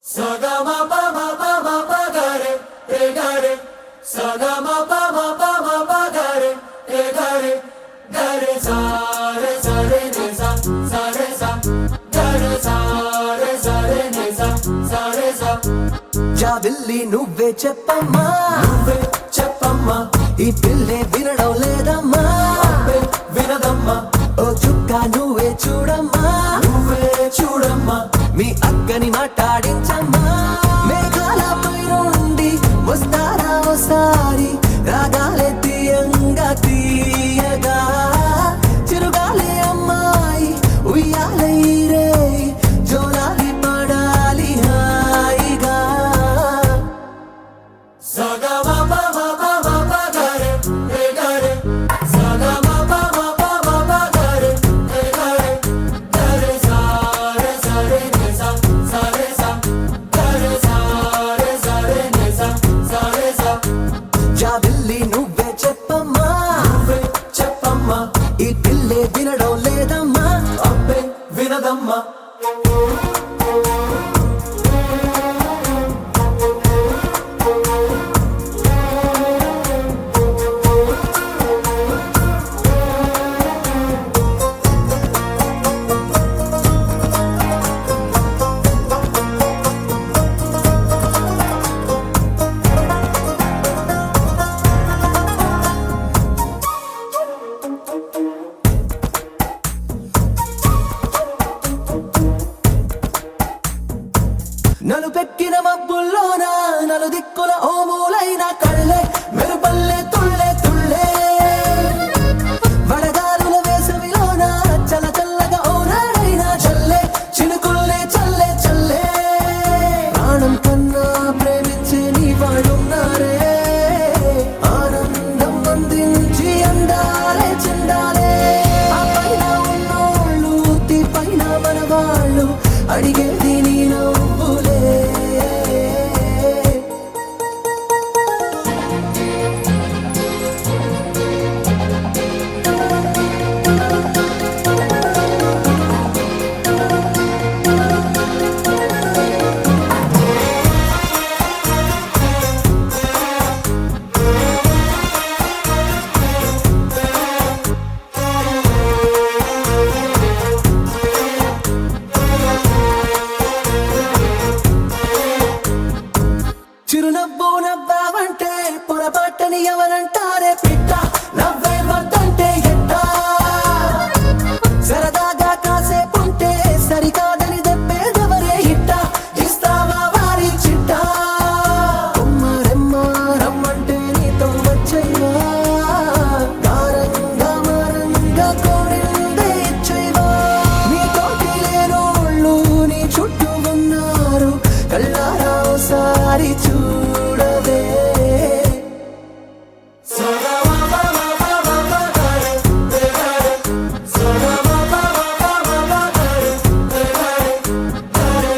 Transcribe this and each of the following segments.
Saga ma pa ma ga re saga ma pa ma ga re sa re ne sa re sa re ne sa జాబిల్లి నువ్వే చెప్పమ్మా ఈ పిల్లే వినడం లేదమ్మా వినదమ్మా ఓ చుక్క నువ్వే చూడమ్మా మీ అక్కని మాట్లాడించమ్మా మేఘాలపై నుండి వస్తారా ఓసారి రాగాలే తీయగా చిరుగాలే అమ్మాయి ఉయ్యాలే రే జోలాలి పడాలి హాయిగా saga ma pa ma ga re saga ma pa ma ga re sa re ne sa re sa జాబిల్లి నువ్వే చెప్పమ్మా ఈ పిల్లే వినడం లేదమ్మా అబ్బే వినదమ్మా నలుపెక్కిన మబ్బుల్లోన నలుదిక్కుల ఓ మూలైన కళ్ళే మెరుపల్లె తుళ్ళే వడగాలుల వేసవిలోన చల్లగా ఓ నాడైనా చల్లే చినుకుల్లే చల్లే ప్రాణం కన్నా ప్రేమించే నీ వాడున్నారే ఆనందం అందించి అందాలే చెందాలే ఆ పైన ఉన్నోళ్ళు ఊతి పైన మన వాళ్ళు అడిగేది నీ నవ్వులే చిరునవ్వు నవ్వావంటే పొరపాటని ఎవరంటారే పిట్ట నవ్వే వద్దంటే ఎట్టా సరదాగా కాసేపుంటే సరికాదని దెబ్బేదెవరే ఇట్ట ఇస్తావా వారి చిట్ట కొమ్మరెమ్మ రమ్మంటే నీతో వచ్చైవా కారంగా మారంగా కోరిందే ఇచ్చైవా నీతోటి లేనోళ్ళు నీ చుట్టూ ఉన్నారు కళ్ళారా ఓసారి చూడవే saga ma pa ga re saga ma pa ma ga re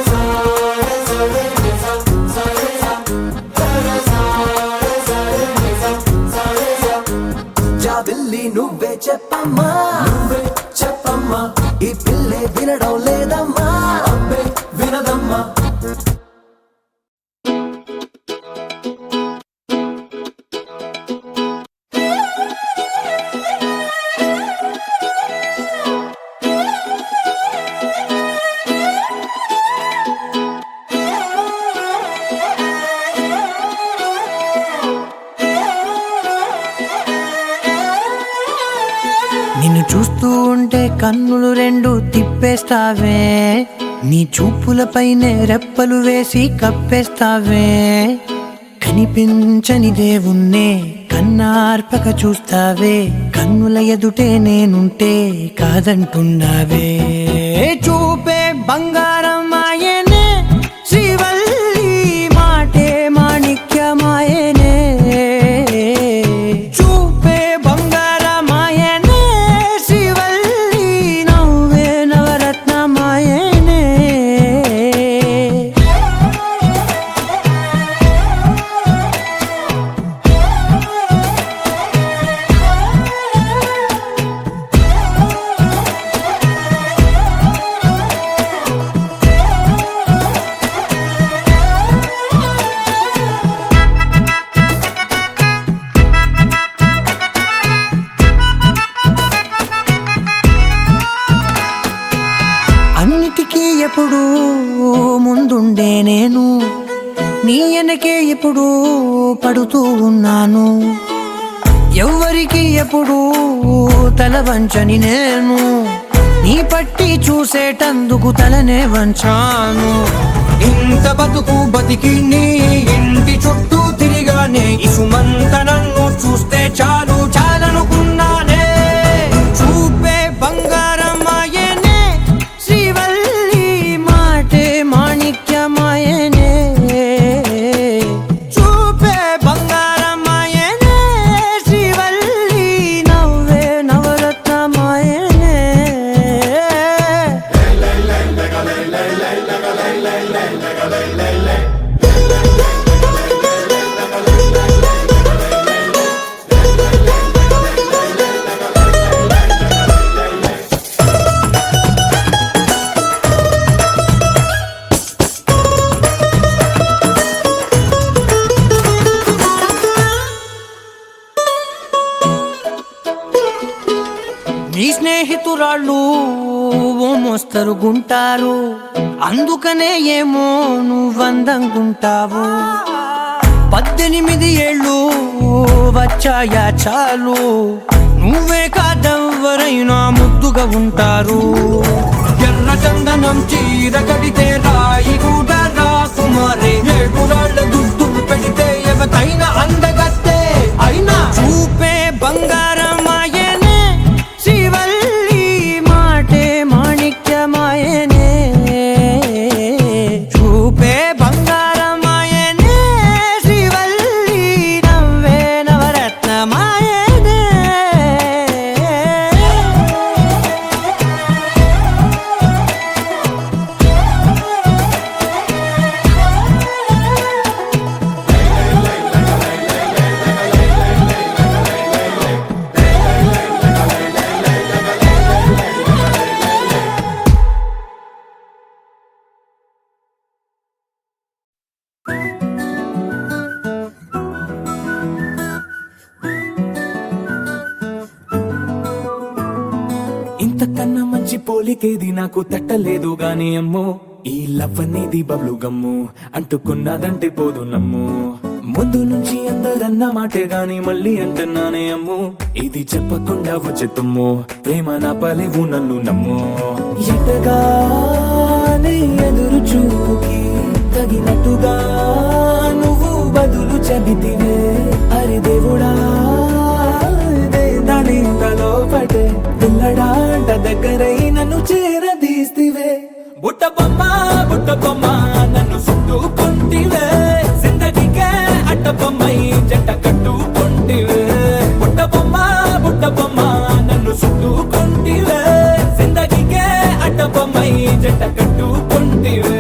sa re ne sa జాబిల్లి నువ్వే చెప్పమ్మా ఈ పిల్లే వినడం లేదమ్మా అబ్బే వినదమ్మా నిన్ను చూస్తూ ఉంటే కన్నులు రెండు తిప్పేస్తావే నీ చూపులపైనే రెప్పలు వేసి కప్పేస్తావే కనిపించని దేవుణ్ణే కన్నార్పక చూస్తావే కన్నుల ఎదుటే నేనుంటే కాదంటున్నావే చూపే బంగారం ఆయనే శ్రీవల్లి మాటే మాణిక్యమాయనే చూపే బంగారమాయనే శ్రీవల్లి నవ్వే నవరత్నమాయనే ముందుండే నేను నీ వెనకే ఎప్పుడు పడుతూ ఉన్నాను. ఎవ్వరికి ఎప్పుడు తల వంచని నేను నీ పట్టి చూసేటందుకు తలనే వంచాను. ఇంత బతుకు బతికి నీ ఇంటి చుట్టూ తిరిగానే ఇసుమంత నన్ను చూస్తే చాలు చాలనుకున్నానే. చూపే బంగారమాయనే శ్రీవల్లి మాటే మాణిక్యమాయనే. చూపే బంగారమాయనే శ్రీవల్లి నవ్వే నవరత్నమాయనే. నీ స్నేహితురాళ్ళు ఓ మోస్తరుగుంటారు, అందుకనే ఏమో నువ్వందంగుంటావు. 18 ఏళ్ళు వచ్చాయా చాలు, నువ్వే కాదెవ్వరైనా ముద్దుగా ఉంటారు. ఎర్ర చందనం చీర కడితే రాయి కూడా రాకుమారే, ఏడురాళ్ళ దుద్దులు పెడితే ఎవతైనా అందగత్తే అయినా. చూపే బంగారమాయనే శ్రీవల్లి మాటే మాణిక్యమాయనే. చూపే బంగారమాయనే శ్రీవల్లి నవ్వే నవరత్నమాయనే. ఇంతకన్నా మంచి పోలికేది నాకు తట్టలేదు గాని అమ్మో, ఈ లవ్ అనేది బబ్లు గమ్ము అంటుకున్నదంటే పోదు నమ్ము. ముందు నుంచి అందరన్న మాటే గాని మళ్ళీ అంటున్నానే అమ్ము, ఇది చెప్పకుండా వచ్చే తుమ్ము ప్రేమ నా పలేవు నన్ను నమ్ము. ఎటగానే ఎదురు చూకి తగినట్టుగా నువ్వు బదులు చెబితివే. అరే దేవుడా దాని తలో పడే పిల్లడాంట దగ్గరై నన్ను చేరదీస్తివే. బుట్ట బొమ్మ నన్ను చుట్టుకుంటివే, జిందగీకే అట్ట బొమ్మై జంట కట్టుకుంటివే. బుట్ట బొమ్మ నన్ను చుట్టుకుంటివే, జిందగీకే అట్ట బొమ్మై జంట కట్టుకుంటివే.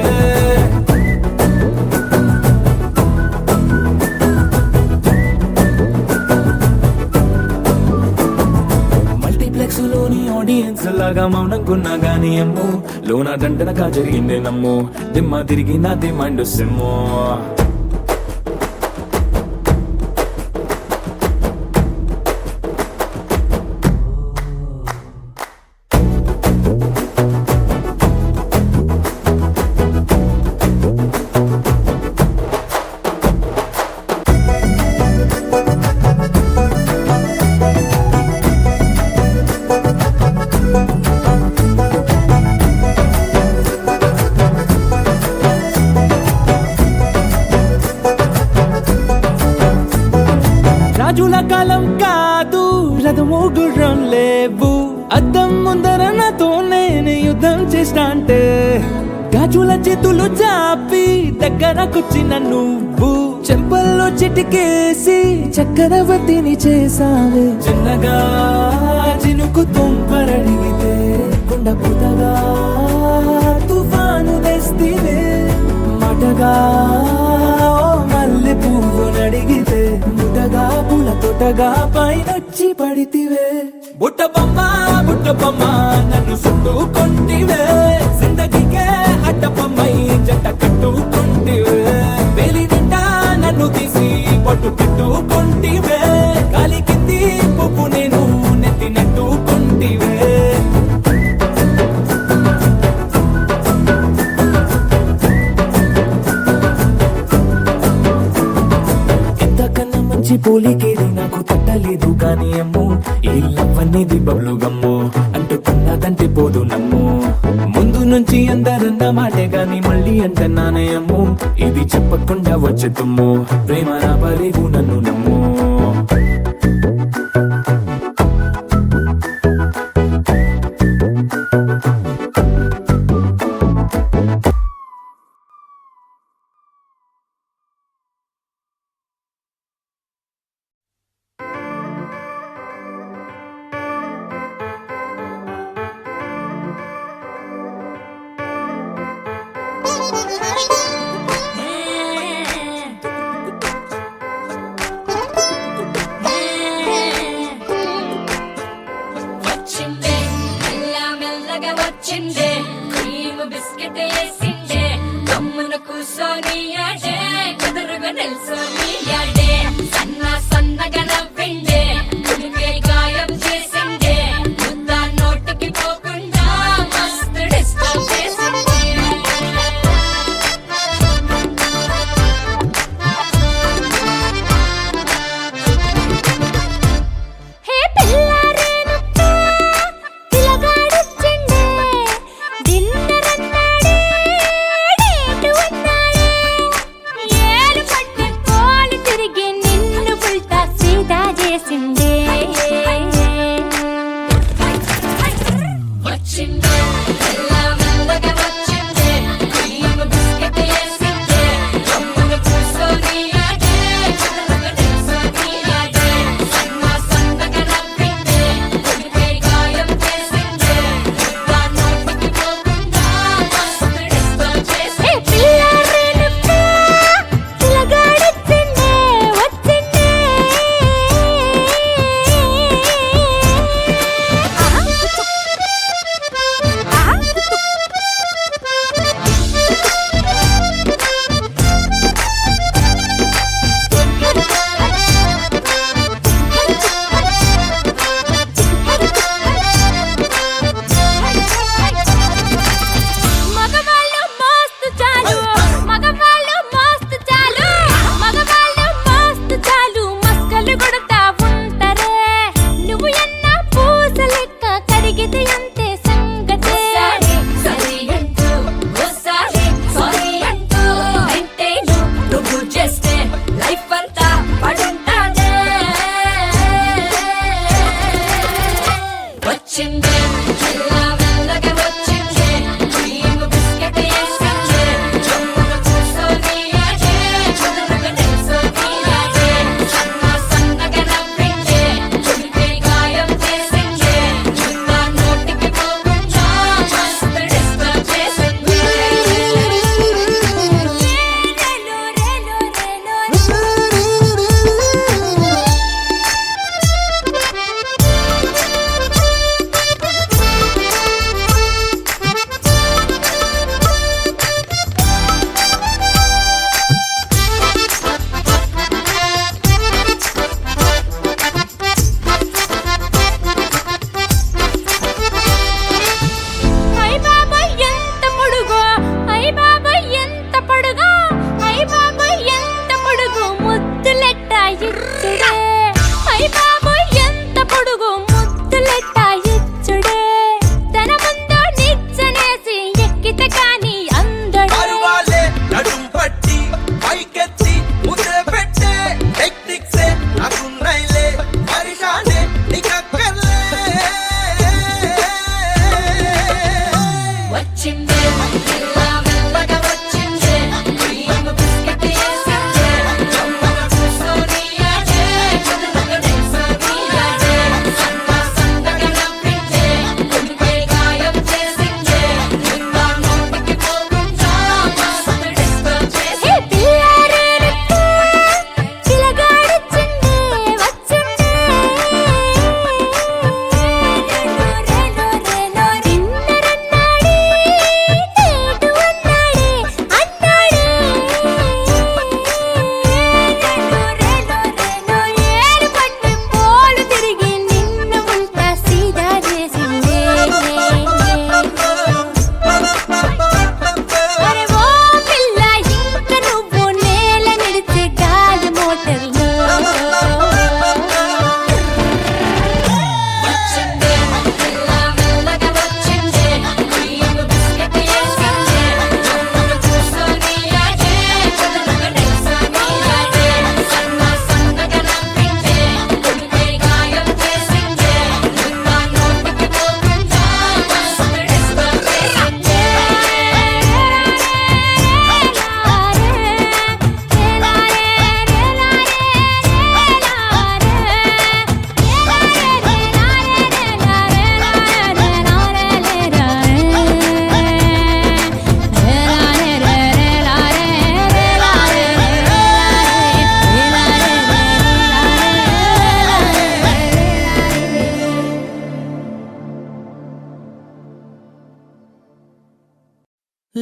లోని ఆడియన్స్ లాగా మౌనంకున్నా గానీ అమ్ము, లోన దండనగా జరిగిందే నమ్ము, దిమ్మ తిరిగి నా దిమ్మండు సిమ్ము. రాజుల కాలం కాదు, రథము గుర్రం లేవు, అద్దం ముందర నాతో నేను యుద్ధం చేస్తా అంటే గాజుల చేతులు చాపి దగ్గరకొచ్చిన నువ్వు చెంపల్లో చిటికేసి చక్రవర్తిని చేసావే. చిన్నగా చినుకు తుంపరడిగితే కొండ పుటగా తుఫాను తెస్తివే. మాటగా మల్లె పువ్వు నడిగితే ముటగా పుల తొటగా పైనొచ్చి పడితివే. బుట్ట బొమ్మ నన్ను చుట్టుకుంటివే, జిందగీకే అడ్డ బొమ్మై జంట కట్టుకుంటివే. వేలి నిండా నన్ను తీసి పట్టు పెట్టుకుంటివే, గాలి కింది పువ్వు నేను నెత్తి నెట్టుకుంటివే. మంచి పోలికేది నాకు తట్టలేదు కానీ అమ్మో ఈ లవ్ అనేది బబ్లు గమ్ము అంటుకున్నదంటే పోదు నమ్ము ముందు నుంచి అందరన్న మాటే గాని మళ్ళీ అంటున్నానే అమ్ము ఇది చెప్పకుండా వచ్చే తుమ్ము ప్రేమ రాబలేవు నన్ను నమ్ము వచ్చిందే మెల్ల మెల్లగా వచ్చిందే క్రీమ్ బిస్కెట్ వేసిందే గమ్మున కూసోని యాడే కుదురుగా నిల్సోని యాడే సన్న సన్నగా నవ్విందే కుడికే గాయం చేసిందే ముద్ద నోటికి పోకుండా మస్తు డిస్టర్బ్ చేసిందే హే పిల్లారేనప్ప పిలగాడొచ్చిండే డిన్నర్ అన్నాడే డేటు అన్నాడే ఏలు పట్టే పోలు తిరిగి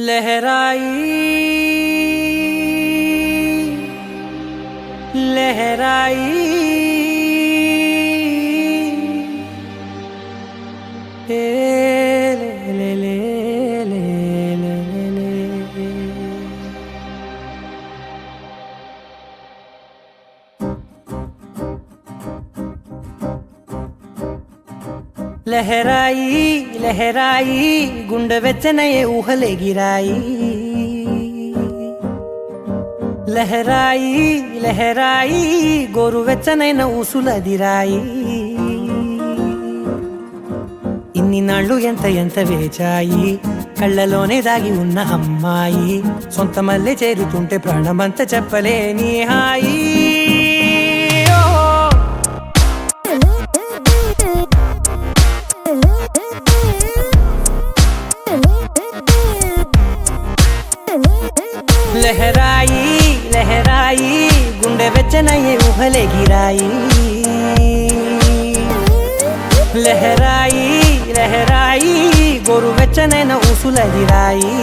लहराई लहराई ए, ले, ले, ले, ले, ले, ले, ले। लहराई लहराई गुंड వెచ్చనయే ఊహలే గిరాయి లహరాయి లహరాయి గోరు వెచ్చనైన ఊసులదిరాయి ఇన్ని నాళ్ళు ఎంత ఎంత వేచాయి కళ్ళలోనే దాగి ఉన్న అమ్మాయి సొంత మల్లె చేరుతుంటే ప్రాణమంతా చెప్పలేని హాయి लहराई लहराई गुंडे వెచ్చనయే ఊహలే గిరాయి లహరాయి లహరాయి గోరు వెచ్చనైన ఊసులదిరాయి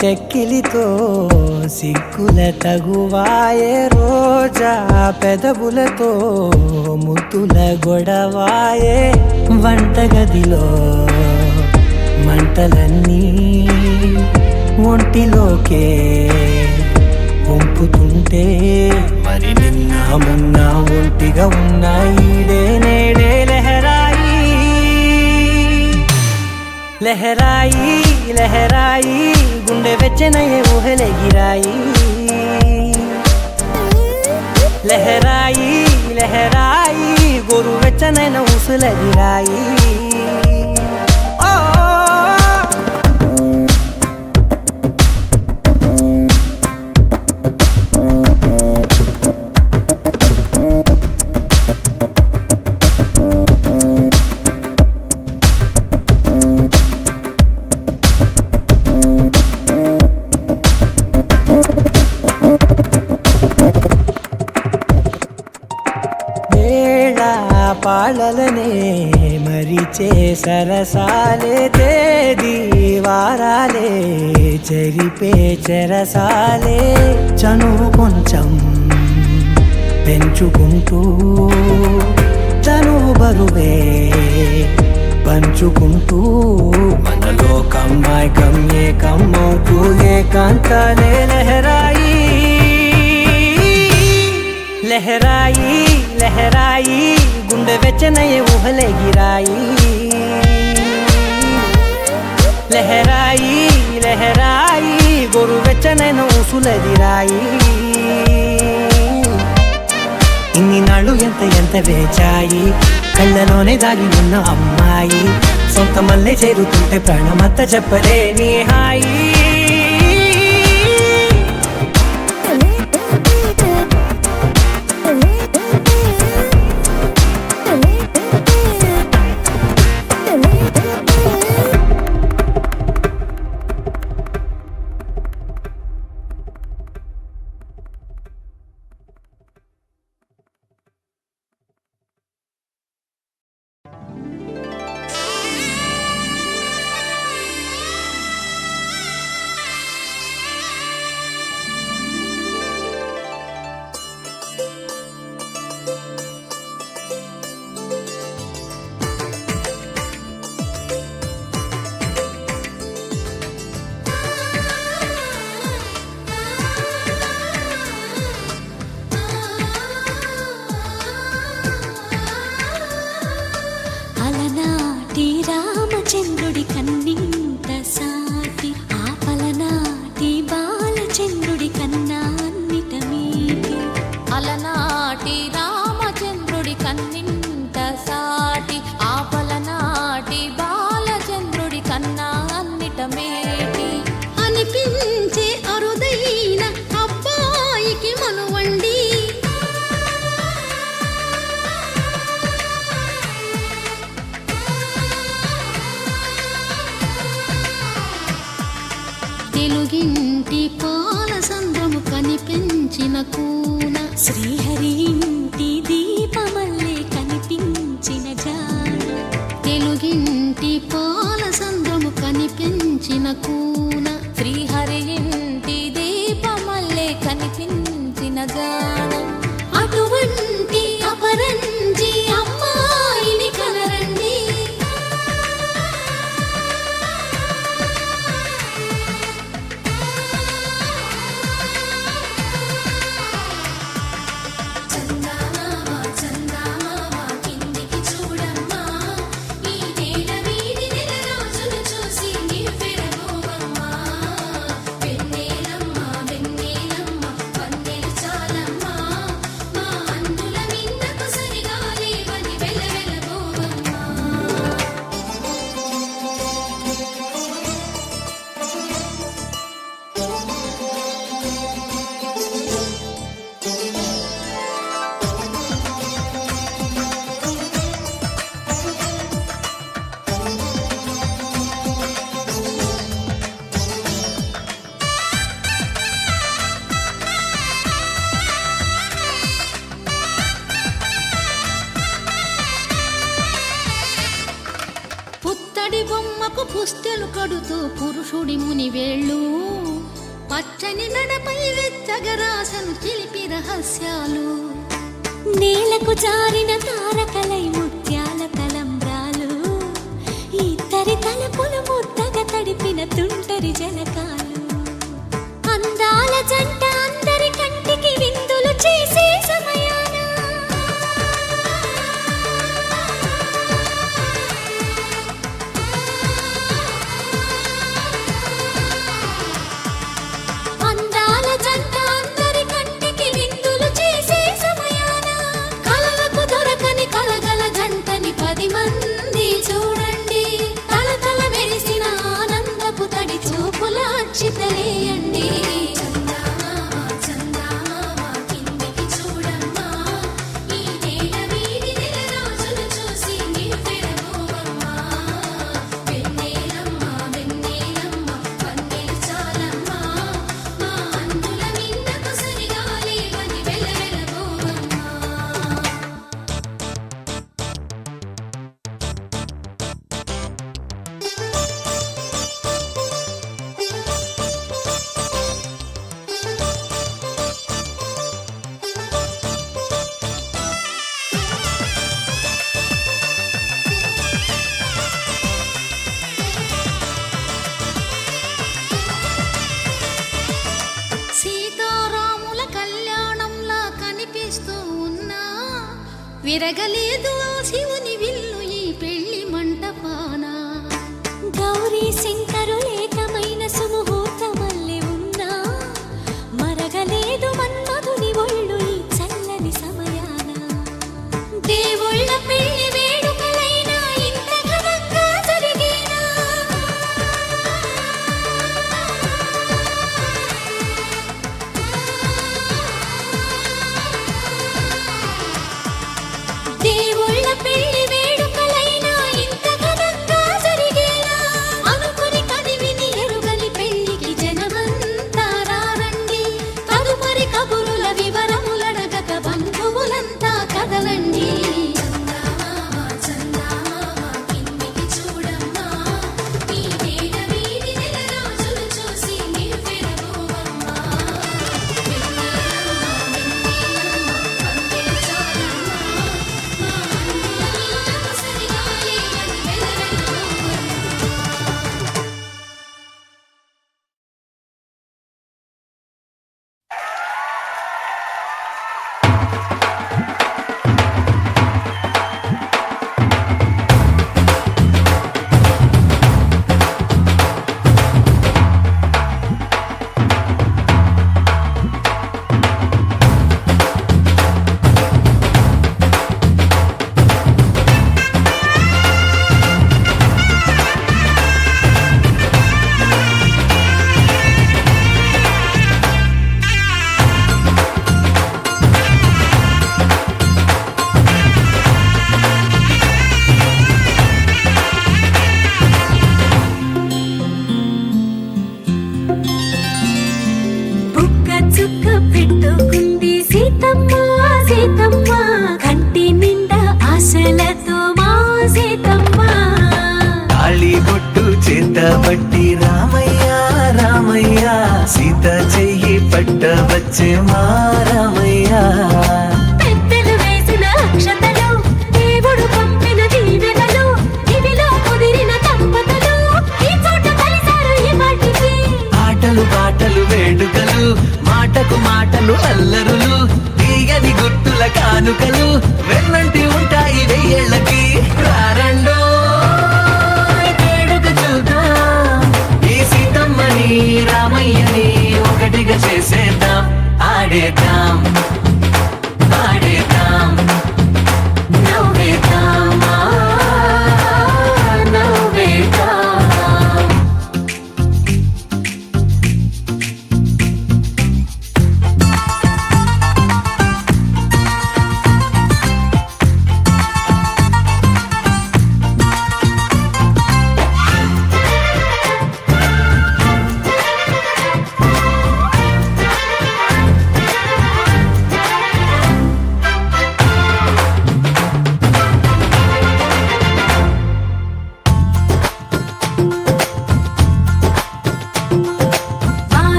చెక్కిలితో సిగ్గుల తగువాయే రోజా పెదవులతో ముద్దుల గొడవాయే వంటగదిలో మంటలన్నీ ఒంటిలోకే వంపుతుంటే మరి నిన్న మొన్న ఒంటిగా ఉన్నాయి నేడే లహరాయి లహరాయి లహరాయి గుండె వెచ్చనయే ఊహలే గిరాయి లహరాయి లహరాయి గోరు వెచ్చనైన ఊసులదిరాయి పాలలనే మరిచే సరసాలే తేదీ వారాలే చెరిపే చెరసాలే చనువు కొంచెం పెంచుకుంటూ చనువు బరువే పంచుకుంటూ మనలో కమ్మాయి కమ్మే కమ్మవుతూ ఏకాంతాలే లహరాయి లహరాయి లహరాయి గుండె వెచ్చనయే ఊహలే గిరాయి లహరాయి లహరాయి గోరు వెచ్చనైన ఊసులదిరాయి ఇన్ని నాళ్ళు ఎంత ఎంత వేచాయి కళ్ళలోనే దాగి ఉన్న అమ్మాయి సొంత మల్లె చేరుతుంటే ప్రాణమంతా చెప్పలేని హాయి పశువులకు పుస్తెలు కడుతూ పురుషుడి ముని వేళ్ళు పచ్చని నడపై వెచ్చగరాసను చిలిపి రహస్యాలు నేలకు జారిన తారకలై ముత్యాల తలంబ్రాలు ఇద్దరి తలపులు ముద్దగా తడిపిన తుంటరి జలకాలు అందాల జంట అందరి కంటికి విందులు చేసే సమయాన అందాల జంట అందరి కంటికి విందులు చేసే సమయాన కలలకు దొరకని కలగల జంటని 10 మంది చూడండి తలతల మెరిసిన ఆనందపు తడి చూపుల అక్షితలేయండి సీతారాముల కళ్యాణంలా కనిపిస్తూ ఉన్నా విరగలేదు ఆ శివుని విల్లు ఈ పెళ్లి మంటపాన గౌరీ శంకరులేకమైన సుముహూర్తమల్లె ఉన్నా మరగలేదు మన్మధుని ఒళ్ళు ఈ చల్లని సమయాన దేవుళ్ళ పెళ్లి వేడుకలైనా ఇంత ఘనంగా జరిగేనా దేవుళ్ళ పెళ్లి వేడుకలైనా ఇంత ఘనంగా జరిగేనా అనుకుని కదివిని ఎరుగని పెళ్లికి జనమంతా రారండి తదుపరి కబురుల వివరములడగక బంధువులంతా కదలండి చుక్క పెట్టుకుంది సీతమ్మ సీతమ్మ కంటి నిండా ఆశలతో మా సీతమ్మ తాళి బొట్టు చేతబట్టి రామయ్య రామయ్య సీత చెయ్యి పట్టవచ్చే మా రామయ్య పెద్దలు వేసిన అక్షతలు దేవుడు పంపిన దీవెనలు ఇవిలో కుదిరిన దంపతులు ఈ చోట కలిసారు ఈ మాటికి ఆటలు పాటలు వేడుకలు మాటకు మాటలు అల్లరులు తీయని గుర్తుల కానుకలు వెన్నంటి ఉంటాయి 1000 ఏళ్ళకి రారండో వేడుక చూద్దాం ఈ సీతమ్మని రామయ్యని ఒకటిగా చేసేద్దాం ఆడేద్దాం ఆడేద్దాం నవ్వేద్దాం నవ్వేద్దాం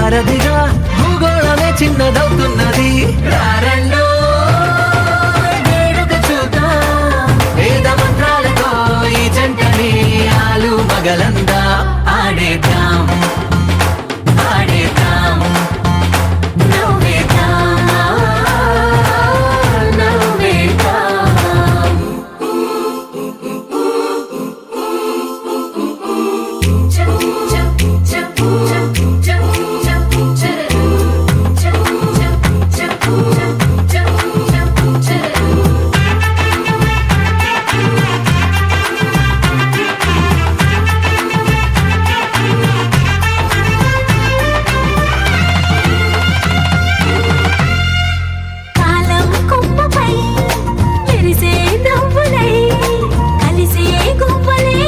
వారధిగా భూగోళమే చిన్నదవుతున్నది. రారండో వేడుక చూద్దాం, వేద మంత్రాలతో ఈ జంటని ఆలు మగలందా ఆడేద్దాం ఆడేద్దాం నవ్వేద్దాం నవ్వేద్దాం కాలం కొమ్మపై మెరిసే నవ్వులై కలిసే గువ్వలే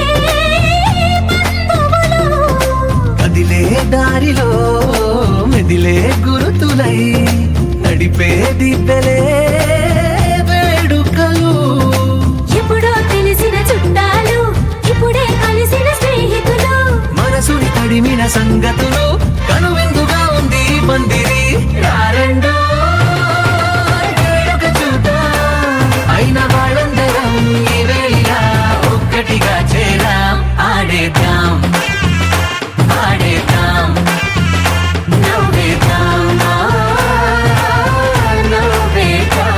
బంధువులు కదిలే దారిలో మెదిలే గురుతులై నడిపే దిబ్బెలే వేడుకలు. ఎప్పుడో తెలిసిన చుట్టాలు ఇప్పుడే కలిసిన స్నేహితులు మనసుని తడిమిన సంగతులు కనువిందుగా ఉంది ఈ పందిరి. రారండో వేడుక చూద్దాం, అయిన వాళ్ళందరం ఈ వేళ ఒక్కటిగా చేరాం ఆడేద్దాం ఆడేద్దాం నవ్వేద్దాం నవ్వేద్దాం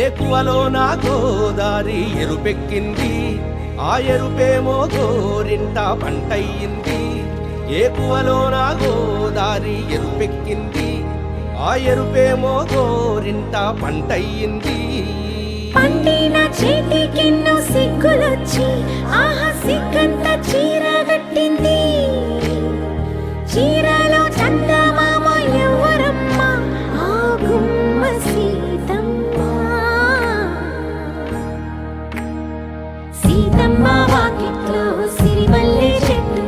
ఏకువలో నా గోదారి ఎరుపెక్కింది, ఆ ఎరుపేమో గోరింట పంటయ్యింది. ఏకువలో నా గోదారి ఎరుపెక్కింది, ఆ ఎరుపేమో గోరింట పంటయ్యింది. పండిన చేతికెన్నో సిగ్గులొచ్చి ఆహా సిగ్గంత చీర కట్టింది. చీరలో చందమామ ఎవరమ్మ ఆ గుమ్మ సీతమ్మ. సీతమ్మ వాకిట్లో సిరిమల్లె చెట్టు,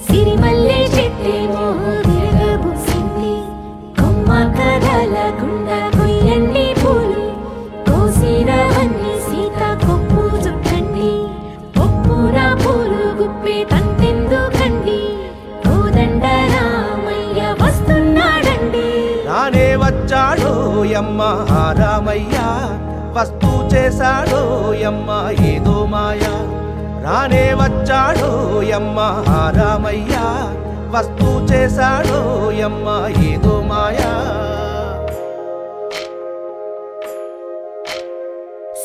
సిరిమల్లె చెట్టేమో విరగబూసింది. కొమ్మ కదలకుండా కొయ్యండి పూలు, కోసిరవన్నీ సీత కొప్పు చుట్టండి. ఒప్పున పూలు గుప్పే తంతెందుకండి, కోదండ రామయ్య వస్తున్నాడండి. రానే వచ్చాడో యమ్మ ఆ రామయ్య, వస్తూ చేశాడో యమ్మ ఏదో మాయ. రానే వచ్చాడో యమ్మ ఆ రామయ్య, వస్తూ చేశాడో యమ్మ ఏదో మాయా.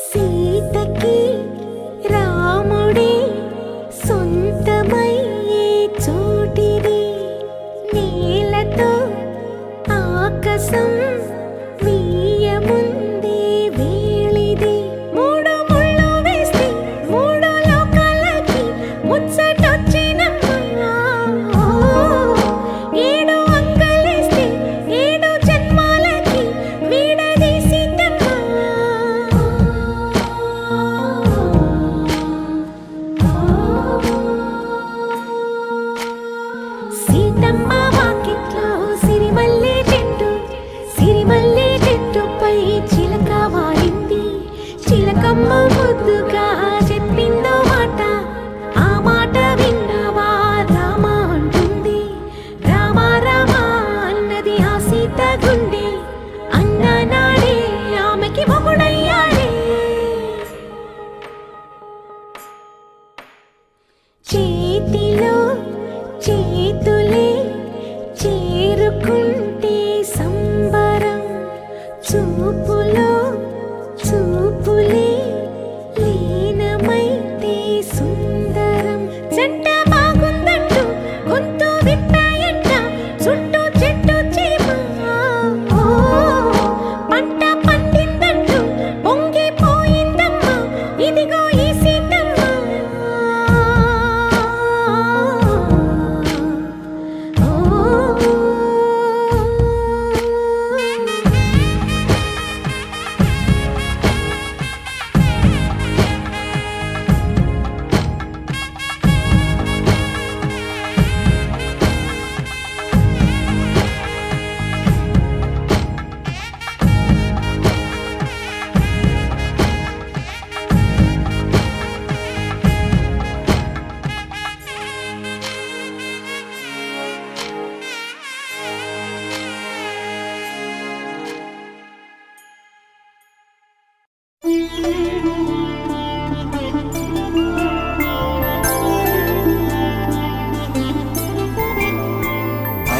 సీతకి రాముడే సొంతమయ్యే చోటిది, నేలతో ఆకాశం వీయముందే వేళిది. మూడు ముళ్ళు వేస్తే మూడు లోకాలకి ముచ్చటొచ్చినమ్మా. ఏడు అంగలేస్తే ఏడు జన్మ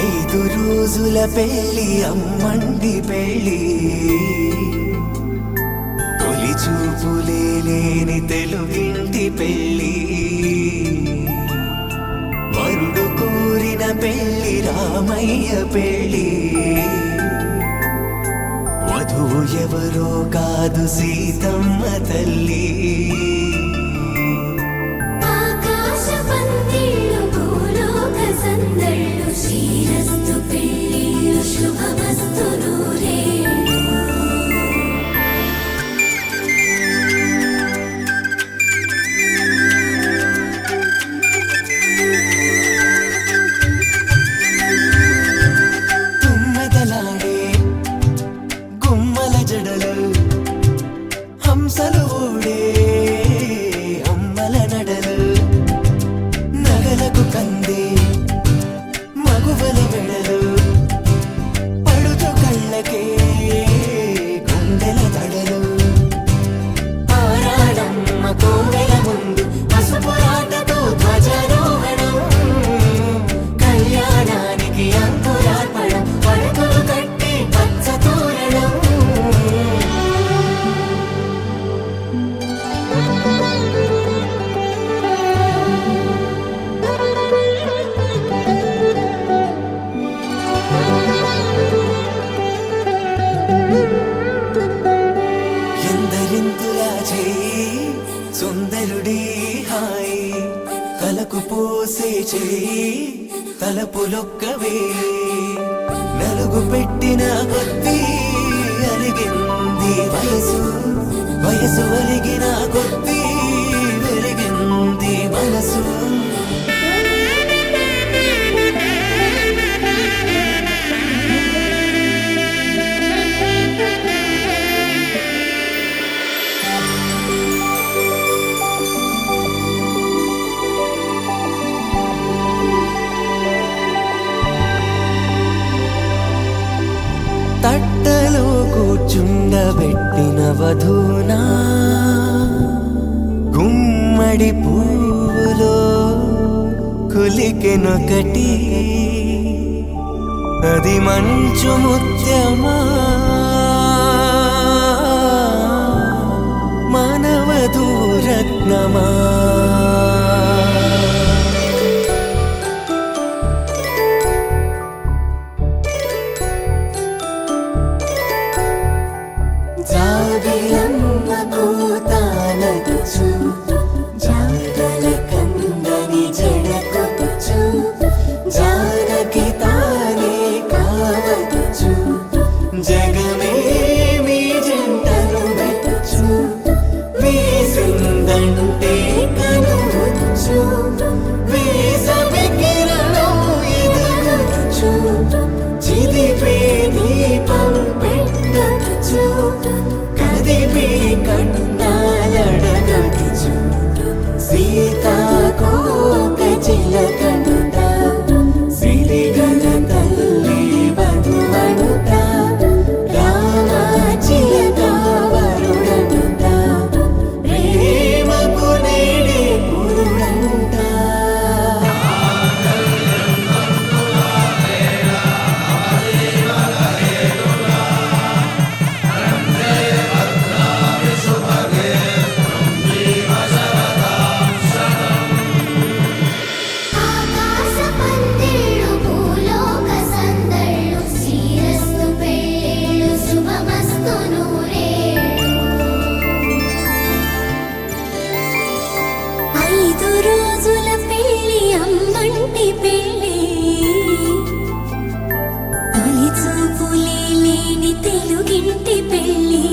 ఐదు రోజుల పెళ్లి అమ్మండి పెళ్లి తొలి చూపులే లేని తెలుగింటి పెళ్లి వరుడు కోరిన పెళ్లి రామయ్య పెళ్లి వధువు ఎవరో కాదు సీతమ్మ తల్లి ఆకాశ పందిళ్ళు భూలోక సందళ్ళు శ్రీరస్తు పెళ్ళిళ్ళు శుభమస్తు నూరే తుమ్మెదలాడే గుమ్మల జడలు హంసలు ఊడే అమ్మల నడలు నగలకు కందే మగువల మెడలు పడుచు కళ్ళకే గుండెల తడలు ఆరాడమ్మ కోవెల ముందు పసుపురాటతో ధ్వజారోహణం కళ్యాణానికి అంకురార్పణం పడకలు కట్టి పచ్చ తోరణం ఎందరింతులా చేయి సుందరుడి హాయి తలకు పోసే చేయి తలపులొక్కవే నలుగు పెట్టిన కొద్దీ అలిగింది వయసు వయసు ఒలిగిన కొద్దీ వెలిగింది మనసు తట్టలో కూర్చుండబెట్టిన వధూనా గుమ్మడి పువ్వులో కులికెనొకటి అది మంచు ముత్యమా మానవధూరత్నమా జాబిలమ్మ కూతానదుచు జాగల కందని జడకొచ్చు జానకి తానే కావదుచు జగమే మీ జంటను మెచ్చు వీసిందంటే కనువచ్చు వీసవి కిరణం ఎదుగుచ్చు చిదిపే దీపం పెట్టచ్చు కదిపే కన్నాలడగచ్చు సీతాకోక చిలకనుట సిరిగల తల్లి వధువనుట రామ చిలక వరుడనుట ప్రేమకు నేడే పురుడంట ఆకాశ పందిళ్ళు భూలోక సందళ్ళు శ్రీరస్తు పెళ్ళిళ్ళు శుభమస్తు నూరే ఐదు రోజుల పెళ్ళి అమ్మంటి పెళ్ళి తొలి చూపులే లేని తెలుగింటి పెళ్ళి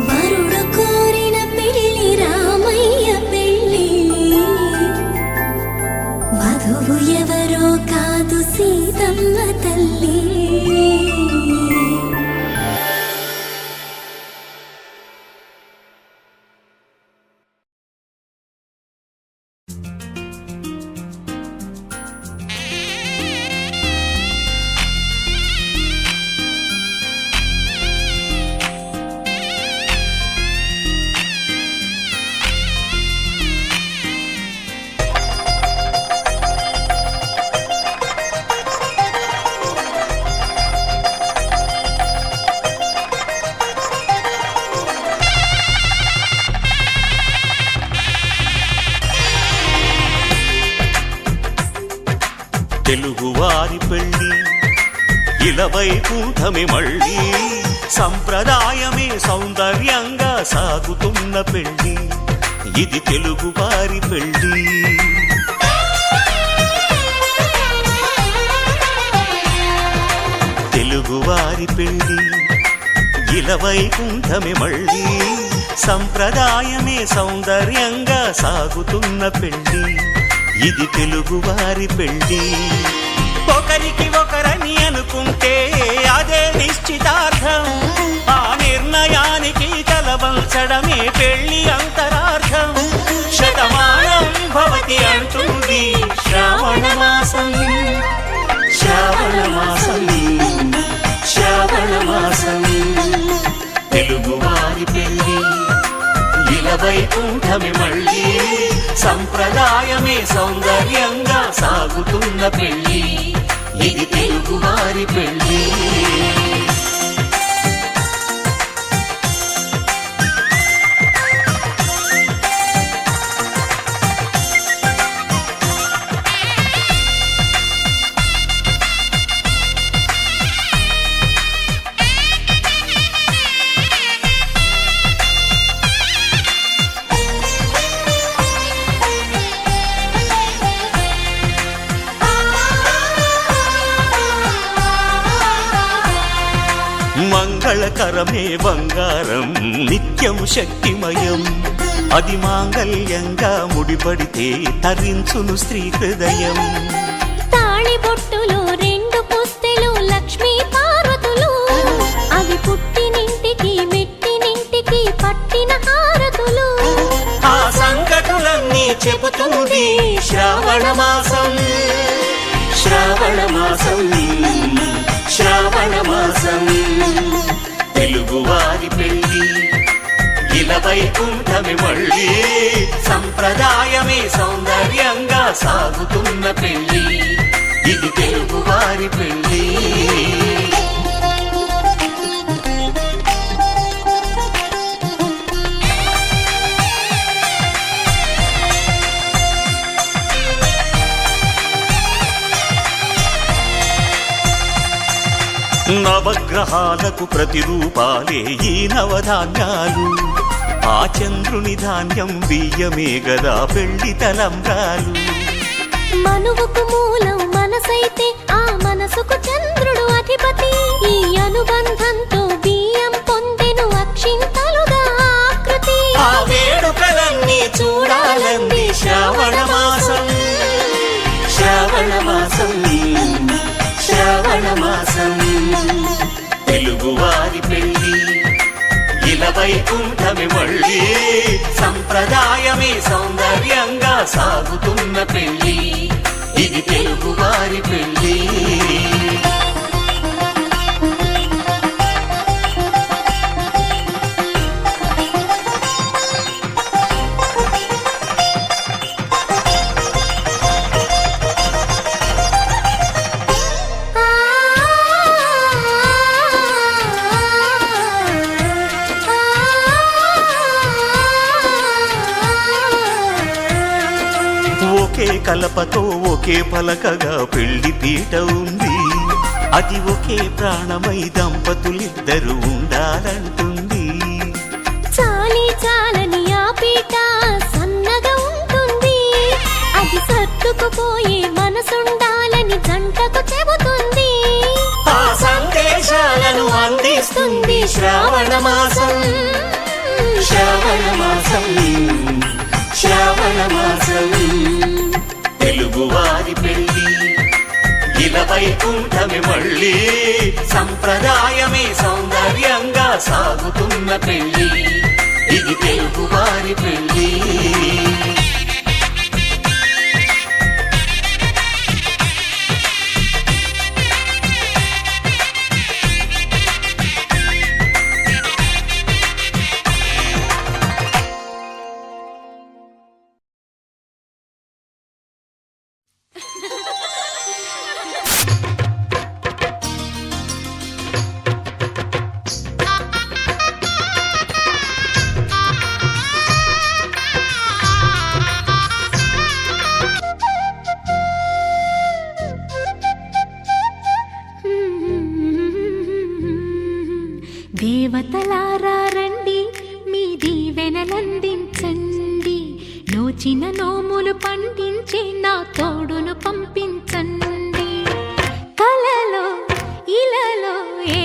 వరుడు కోరిన పెళ్ళి రామయ్య పెళ్ళి వధువు ఎవరో కాదు సీతమ్మ తల్లి తెలుగువారి పెళ్ళి ఇలవైకుంఠమే మళ్ళీ సంప్రదాయమే సౌందర్యంగా సాగుతున్న పెళ్ళి ఇది తెలుగువారి పెళ్ళి తెలుగువారి పెళ్ళి ఇలవైకుంఠమే మళ్ళీ సంప్రదాయమే సౌందర్యంగా సాగుతున్న పెళ్ళి ఇది తెలుగువారి పెళ్ళి ఒకరికి ఒకరని అనుకుంటే అదే నిశ్చితార్థం ఆ నిర్ణయానికి తలవంచడమే పెళ్లి అంతరార్థం శతమానం భవతి అంటుంది శ్రావణ మాసం శ్రావణ మాసం శ్రావణ మాసం తెలుగువారి పెళ్ళి ఇలవైకుంఠమే మళ్ళీ సంప్రదాయమే సౌందర్యంగా సాగుతున్న పెళ్ళి ఇది తెలుగువారి పెళ్ళి మంగళకరమే బంగారం నిత్యం శక్తిమయం అది మాంగళ్యంగా ముడిపడితే తరించును స్త్రీ హృదయం తాళిబొట్టులో రెండు పుస్తెలు లక్ష్మీ పార్వతులు అవి పుట్టినింటికి మెట్టినింటికి పట్టిన హారతులు ఆ సంకటులన్నీ చెబుతుంది శ్రావణ మాసం శ్రావణ మాసం శ్రావణ మాసం తెలుగువారి పెళ్ళి ఇలవైకుంఠమే మళ్ళీ సంప్రదాయమే సౌందర్యంగా సాగుతున్న పెళ్ళి ఇది తెలుగువారి పెళ్ళి నవగ్రహాలకు ప్రతిరూపాలే ఈ నవధాన్యాలు ఆ చంద్రుని ధాన్యం బియ్యమే గదా పెళ్లి తలంబ్రాలు మనువుకు మూలం మనసైతే ఆ మనసుకు చంద్రుడు అధిపతి ఈ అనుబంధంతో బియ్యం పొందెను అక్షింతలుగా ఆకృతి ఆ వేడుకలన్నీ చూడాలంది శ్రావణ మాసం శ్రావణ మాసం శ్రావణ మాసం తెలుగువారి పెళ్ళి ఇలవైకుంఠమే మళ్ళీ సంప్రదాయమే సౌందర్యంగా సాగుతున్న పెళ్ళి ఇది తెలుగువారి పెళ్ళి ఒకే కలపతో ఒకే పలకగా పెళ్లి పీట ఉంది అది ఒకే ప్రాణమై దంపతులిద్దరు ఉండాలంటుంది చాలి చాలని ఆ పీట సన్నగా ఉంటుంది అది సర్దుకుపోయే మనసుండాలని జంటకు చెబుతుంది ఆ సందేశాలను అందిస్తుంది శ్రావణ మాసం శ్రావణ మాసం శ్రావణ మాసం తెలుగువారి పెళ్ళి ఇలవైకుంఠమే మళ్ళీ సంప్రదాయమే సౌందర్యంగా సాగుతున్న పెళ్ళి ఇది తెలుగువారి పెళ్ళి నోచిన నోములు పండించే నా తోడును పంపించండి. కలలో ఇలలో ఏ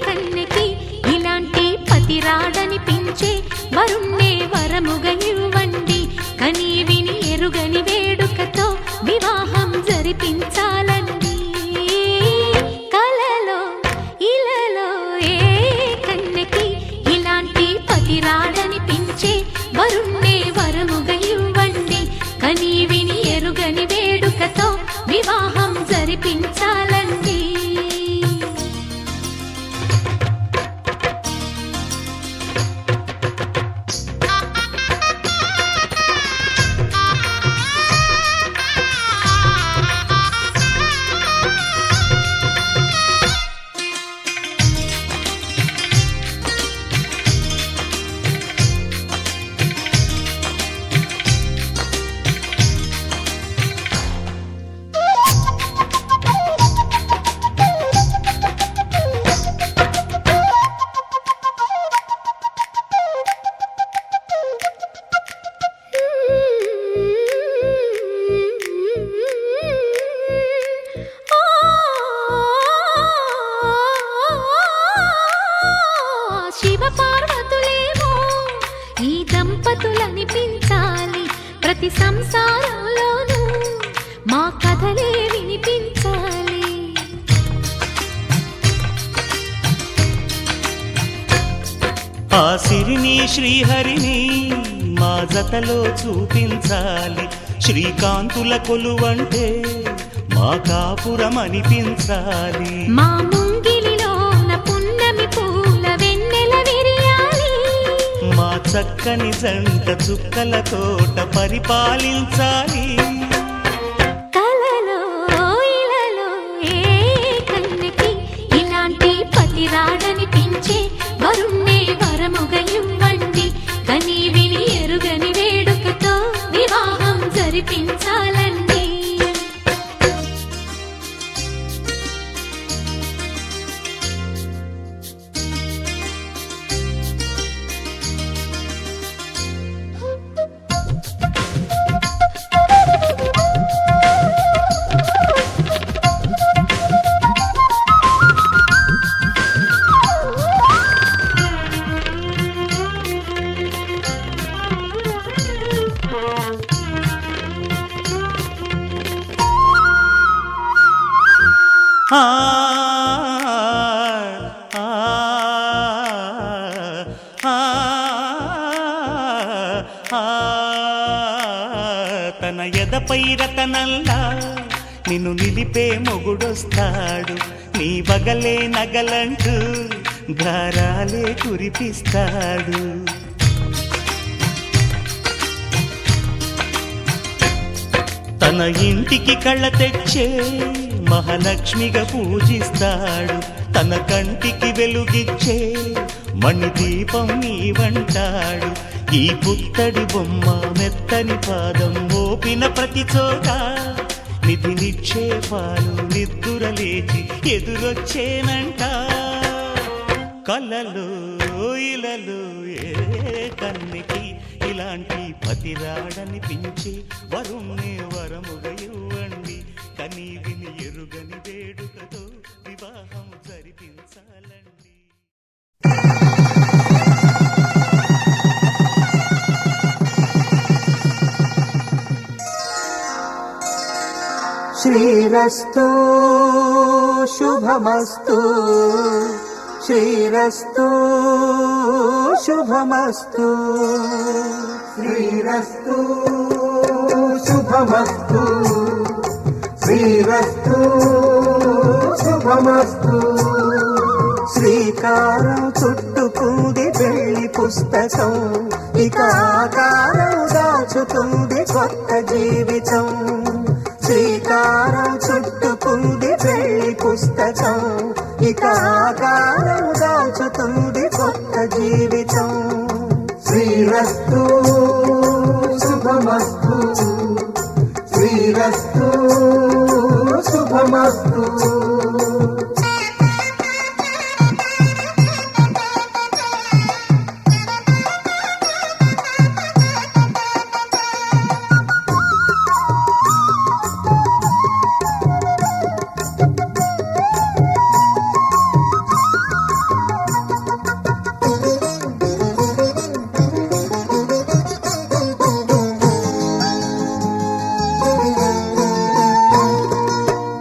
కన్నెకి ఇలాంటి పతి రాడనిపించే వరుణ్ణే వరముగా ఇవ్వండి. కని విని ఎరుగని వేడుకతో వివాహం జరిపించాలండి. కలలో ఇలలో ఏ కన్నెకి ఇలాంటి పతి రాడనిపించే వరుణ్ణే వరముగా ఇవ్వండి. కని విని ఎరుగని వేడుకతో వివాహం జరిపించాలండి. శివ పార్వతులేమో ఈ దంపతులనిపించాలి. ప్రతి సంసారంలోనూ మా కథలే వినిపించాలి. ఆ సిరిని శ్రీహరిని మా జతలో చూపించాలి. శ్రీకాంతుల కొలువంటే మా కాపురం అనిపించాలి. మా ముంగిలిలోన పున్నమి పూల వెన్నెల విరియాలి. మా చక్కని జంట చుక్కల తోట పరిపాలించాలి. కలలో ఇలలో ఏ కన్నెకి ఇలాంటి పతి రాడనిపించే వరుణ్ణే వరముగా ఇవ్వండి. కని విని ఎరుగని వేడుకతో వివాహం జరిపించాలండి. ఆ ఆ ఆ తన ఎదపై రతనల్లా నిన్ను నిలిపే మొగుడొస్తాడు. నీ బగలే నగలంటూ గారాలే కురిపిస్తాడు. తన ఇంటికి కళ్ళ తెచ్చే మహాలక్ష్మిగా పూజిస్తాడు. తన కంటికి వెలుగిచ్చే మణిదీపం నీవంటాడు. ఈ పుత్తడి బొమ్మ మెత్తని పాదం మోపిన ప్రతి చోట నిధి నిక్షేపాలు నిద్దురలేచి ఎదురొచ్చేనంట. కలలో ఇలలో ఏ కన్నెకి ఇలాంటి పతి రాడనిపించి వరుణ్ణే వరముగా ఇవ్వండి. కని విని ఎరుగని వేడుకతో వివాహం జరిపించాలండి. శ్రీరస్తు శుభమస్తు శ్రీరస్తు శుభమస్తు శ్రీరస్తు శుభమస్తు శ్రీరస్తు శుభమస్తు. శ్రీకారం చుట్టుకుంది పెళ్లి పుస్తకం, ఇక ఆకారం దాచుతుంది కొత్త జీవితం. శ్రీకారం చుట్టుకుంది పెళ్లి పుస్తకం, ఇక ఆకారం దాచుతుంది కొత్త జీవితం. శ్రీరస్తు శుభమస్తు శ్రీరస్తు శుభమస్తు.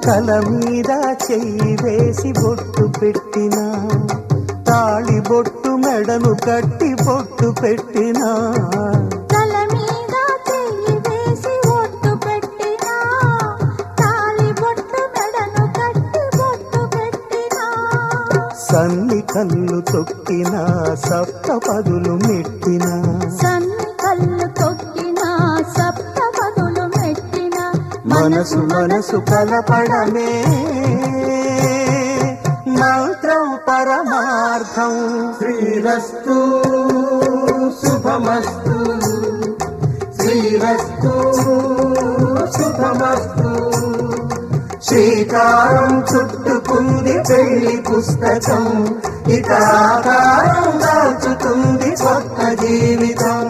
తల మీద చెయ్యి వేసి బొట్టు పెట్టినా తాళి బొట్టు మెడను కట్టి బొట్టు పెట్టినా తల మీద చెయ్యి వేసి బొట్టు పెట్టినా తాళి బొట్టు మెడను కట్టి బొట్టు పెట్టినా సన్ని కళ్ళు తొక్కినా సప్త పదులు మెట్టినా సన్ని కళ్ళు తొక్కినా సప్త పదులు మెట్టినా మనసు మనసు కలపడమే మంత్రం పరమార్థం శ్రీరస్తు శుభమస్తు శ్రీరస్తు శుభమస్తు శ్రీకారం చుట్టుకుంది పెళ్లి పుస్తకం ఇక ఆకారం దాచుతుంది కొత్త జీవితం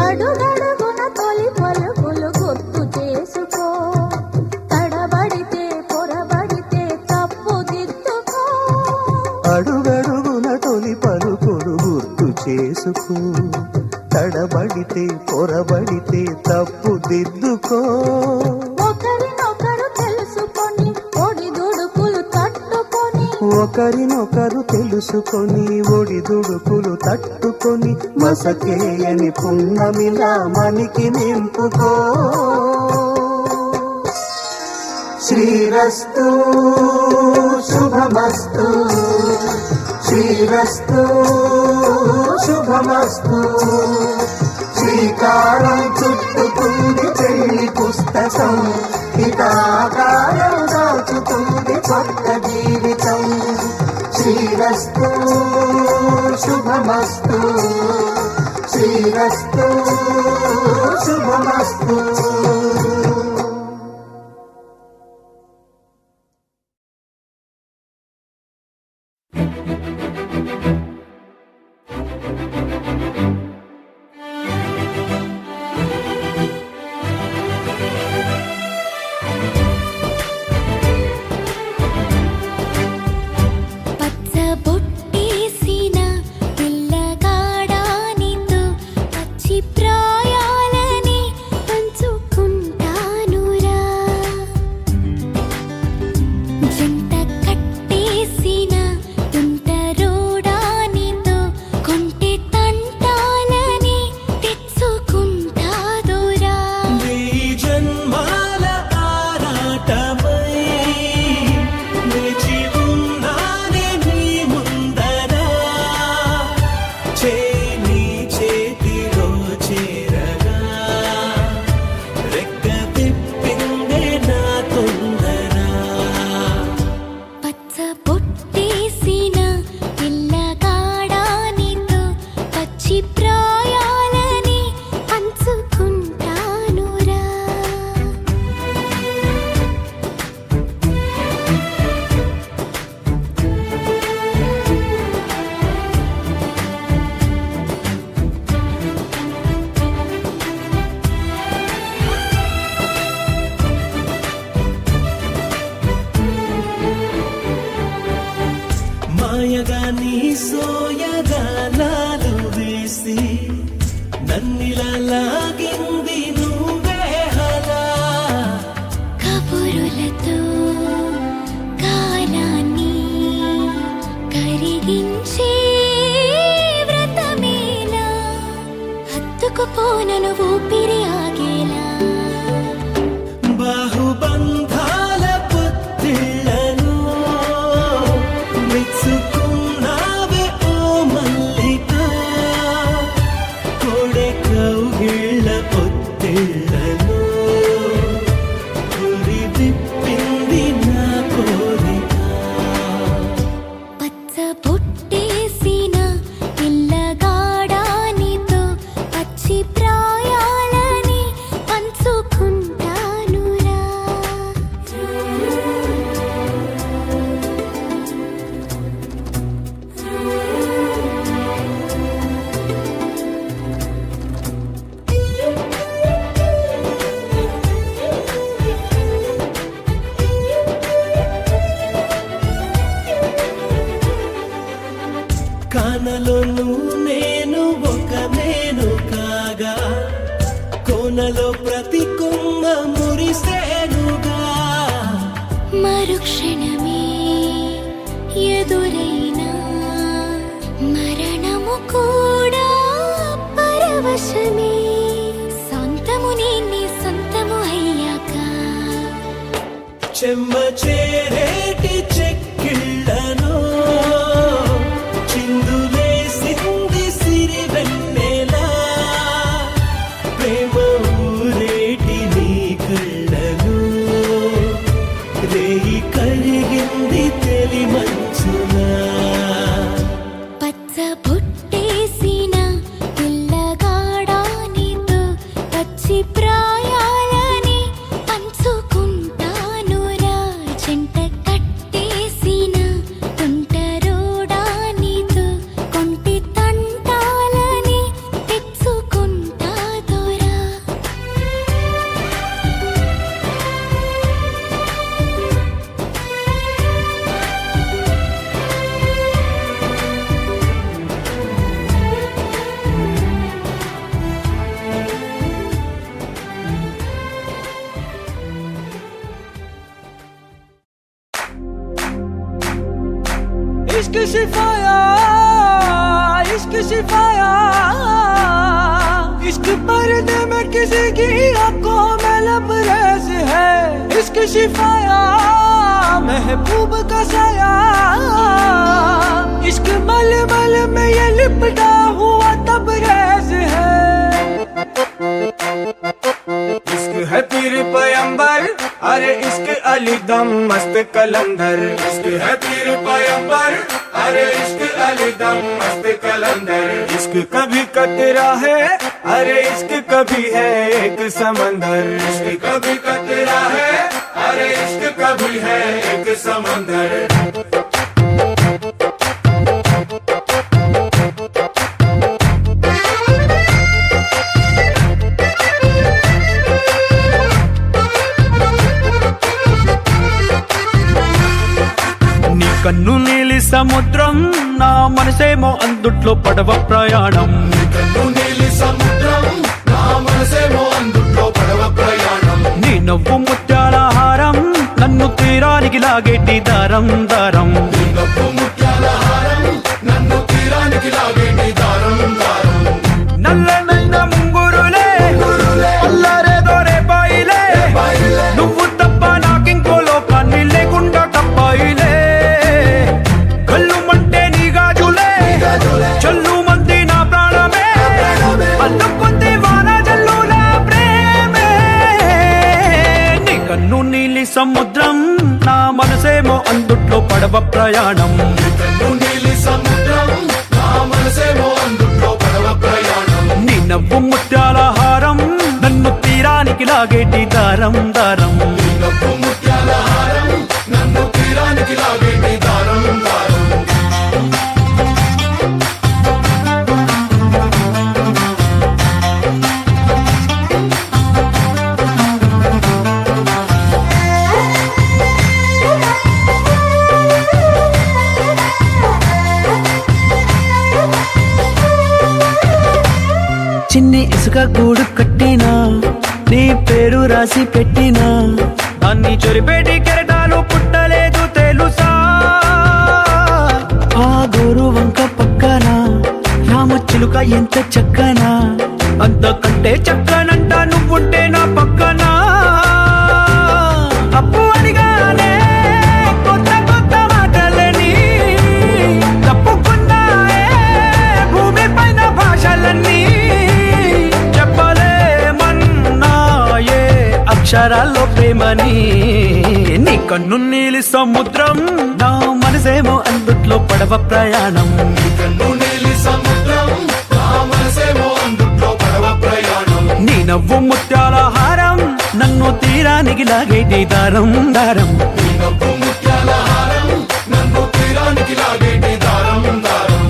అడుగడుగున తొలి పలుకులు గుర్తు చేసుకో తడబడితే పొరబడితే తప్పు దిద్దుకో అడుగడుగున తొలి పలుకులు గుర్తు చేసుకో తడబడితే పొరబడితే తప్పు దిద్దుకో ఒకరినొకరు తెలుసుకొని ఒడిదుడుకులు తట్టుకొని ఒకరినొకరు తెలుసుకొని ఒడిదుడుకులు తట్టుకొని మసకేయని పున్నమిలా మనికి నింపుకో శ్రీరస్తు శుభమస్తు శ్రీరస్తు శుభమస్తు శ్రీకారం చుట్టుకుంది పెళ్లి పుస్తకం ఇక ఆకారం దాచుతుంది కొత్త జీవితం శ్రీరస్తు శుభమస్తు శ్రీరస్తు శుభమస్తు పచ్చ బొట్టేసిన పిల్లగాడానితో పచ్చి ప్రాయాలని పంచుకుంటానురా జంట కట్టేసిన తుంటరోడానితో కొంటె తంటాలని తెచ్చుకుంటాదురా వెయ్యి జన్మాల ఆరాటమై వేచి ఉన్నానే నీ ముందర చేయి చేతిలో చేరగా రెక్క తిప్పిందే నా తొందర పచ్చ బొట్టేసిన పిల్లగాడానితో పచ్చి ప్రాయాలని పంచుకుంటానురా మాయగా నీ సోయగాలాలు వేసి నన్నిలా లాగింది నువ్వే హలా కబురులతో కాలాన్ని కరిగించే వ్రతమేలా హత్తుకుపోనను ఊపిరి ఆగేలా బాహుబంధాల పొత్తిళ్లను మెచ్చుకున్నావే ఓ మల్లిక కొడే కౌగిళ్ళ పొత్తిళ్లను గురి విప్పింది నా కోరిక పచ్చ బొట్టేసిన పిల్లగాడానితో పచ్చి ప్రాయాలని పంచుకుంటానురా కోనలో ప్రతి కొమ్మ మురిసేనుగా మరుక్షణమే ఎదురైనా మరణము కూడా పరవశమే సొంతము నీ సొంతము అయ్యాక చెమ్మ చేరేటి చెక్కిళ్ళను చిందులేసింది సిరి వెన్నెలా ప్రేమ ఊరేటి నీ కళ్ళను రేయి కరిగింది తెలి మంచునా పచ్చ బుట్టేసిన పిల్లగాడానితో పచ్చి ప్రాయాలని పంచుకుంటానురా జంట కట్టేసిన తుంటరోడానితో కొంటి తంటాలని తెచ్చుకుంటా దొరా इश्क शिफाया इश्क शिफाया इश्क पर्दे में किसी की आंखों में लबरेज है इश्क शिफाया महबूब का साया इश्क मलमल में ये लिपटा हुआ तबरेज है इश्क है पीर पैगंबर अरे इश्क अली दम मस्त कलंदर इश्क है पीर पैगंबर अरे इश्क अली दम मस्त कलंदर इश्क कभी कतरा है अरे इश्क कभी है एक समंदर इश्क कभी कतरा है अरे इश्क कभी है एक समंदर కన్ను నీలి సముద్రం నా మనసేమో అందుట్లో పడవ ప్రయాణం కన్ను నీలి సముద్రం నా మనసేమో అందుట్లో పడవ ప్రయాణం నీ నవ్వు ముత్యాల హారం నన్ను తీరానికి లాగేటి దారం దారం నీ నవ్వు ముత్యాల హారం నన్ను తీరానికి లాగేటి దారం దారం నల్లనైన ముంగురులే అల్లరేదో రేపాయిలే నువ్వు తప్ప నాకింకో లోకాన్ని లేకుండా తప్పాయిలే చల్లు మంది నా ప్రాణమే అందుకుంది వాన జల్లుల ప్రేమే నీ కన్ను నీలి సముద్రం నా మనసేమో అందుట్లో పడవ ప్రయాణం కన్ను నీలి సముద్రం నా మనసేమో అందుట్లో పడవ ప్రయాణం నీ నవ్వు ముత్యాల హారం నన్ను తీరానికి లాగేటి దారం దారం నీ నవ్వు ముత్యాల హారం నన్ను తీరానికి లాగేటి దారం దారం చిన్ని ఇసుక గూడు కట్టినా నీ పేరు రాసి పెట్టినా అన్ని చొరిపేటి కెరటాలు పుట్టలేదు తెలుసా ఆ గోరు వంక పక్కన రామచిలుక ఎంత చక్కనా అంతకంటే చక్కనంట నువ్వుంటే నా పక్కన అప్పు అడిగానే కొత్త కొత్త మాటలని తప్పుకున్నాయే భూమి పైన భాషలన్నీ చెప్పలేమన్నాయే అక్షరాల్లో ప్రేమని నీ కన్ను నీలి సముద్రం నా మనసేమో అందుట్లో పడవ ప్రయాణం కన్ను నీలి సముద్రం నా మనసేమో అందుట్లో పడవ ప్రయాణం నీ నవ్వు ముత్యాల హారం నన్ను తీరానికి లాగేటి దారం దారం నీ నవ్వు ముత్యాల హారం నన్ను తీరానికి లాగేటి దారం దారం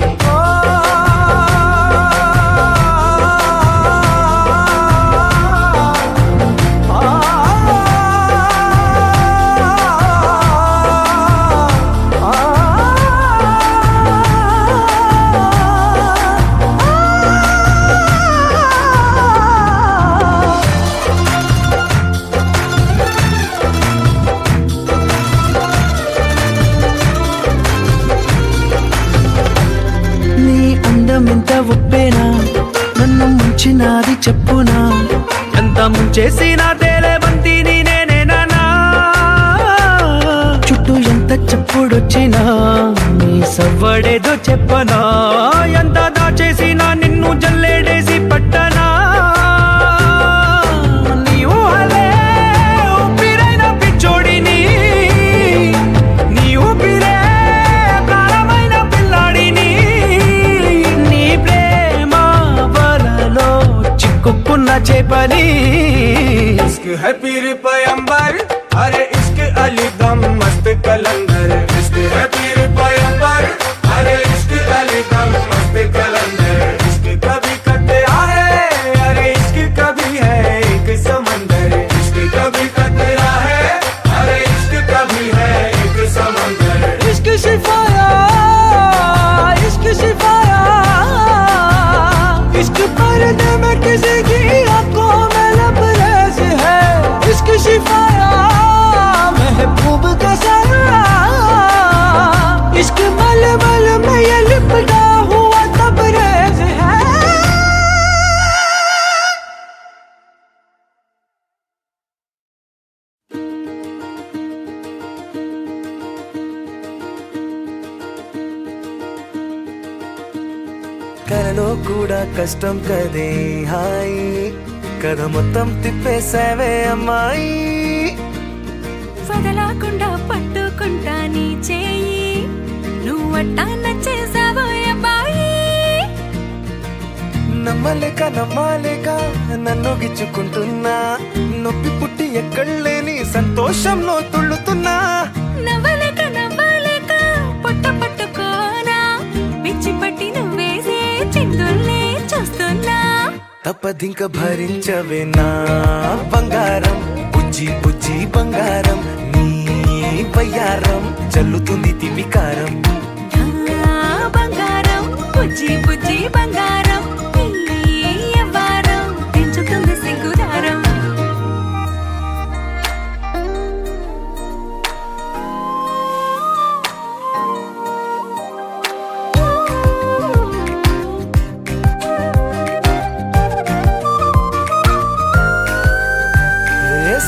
నాది చెప్పునా ఎంత ముంచేసినా తేలేవంతిని నేనేనా చుట్టూ ఎంత చెప్పుడొచ్చినా నీ సవ్వడేదో చెప్పనా ఎంత దాచేసినా నిన్ను జల్లేడేసి పట్టనా నీ ఊహలే ఊపిరైన పిచ్చోడిని నీ ఊపిరే ప్రాణమైన పిల్లాడిని నీ ప్రేమ వలలో చిక్కుకున్న చేపని इश्क है पीर पैगंबर अरे इश्क अली दम मस्त कलंदर इश्क है पीर पैगंबर अरे इश्क अली दम मस्त कलंदर इश्क कभी कतरा है अरे इश्क कभी है एक समंदर इश्क कभी कतरा है अरे इश्क कभी है एक समंदर इश्क शिफाया इश्क शिफाया इश्क पर्दे में किसी की आंखों में लबरेज है इश्क शिफाया महबूब का साया इश्क मलमल में ये लिपटा हुआ तबरेज है కలలో కూడా కష్టం కదే హాయి కథ మొత్తం తిప్పేసావే అమ్మాయి వదలకుండా పట్టుకుంటా నీ చేయి నువ్వట్టా నచ్చేసావో అబ్బాయి నమ్మలేక నన్ను గిచ్చుకుంటున్నా నొప్పి పుట్టి ఎక్కడలేని సంతోషంలో తుళ్ళుతున్నా నవ్వలేక పొట్ట పట్టుకోనా పిచ్చి పట్టి నువ్వేసే చిందుల్నే చూస్తున్నా తప్పదింక భరించవే నా బంగారం బుజ్జి బుజ్జి బంగారం నీ వయ్యారం చల్లుతుంది తివికారం నా బంగారం బుజ్జి బుజ్జి బంగారం నీ యవ్వారం పెంచుతుంది సిగ్గుదారం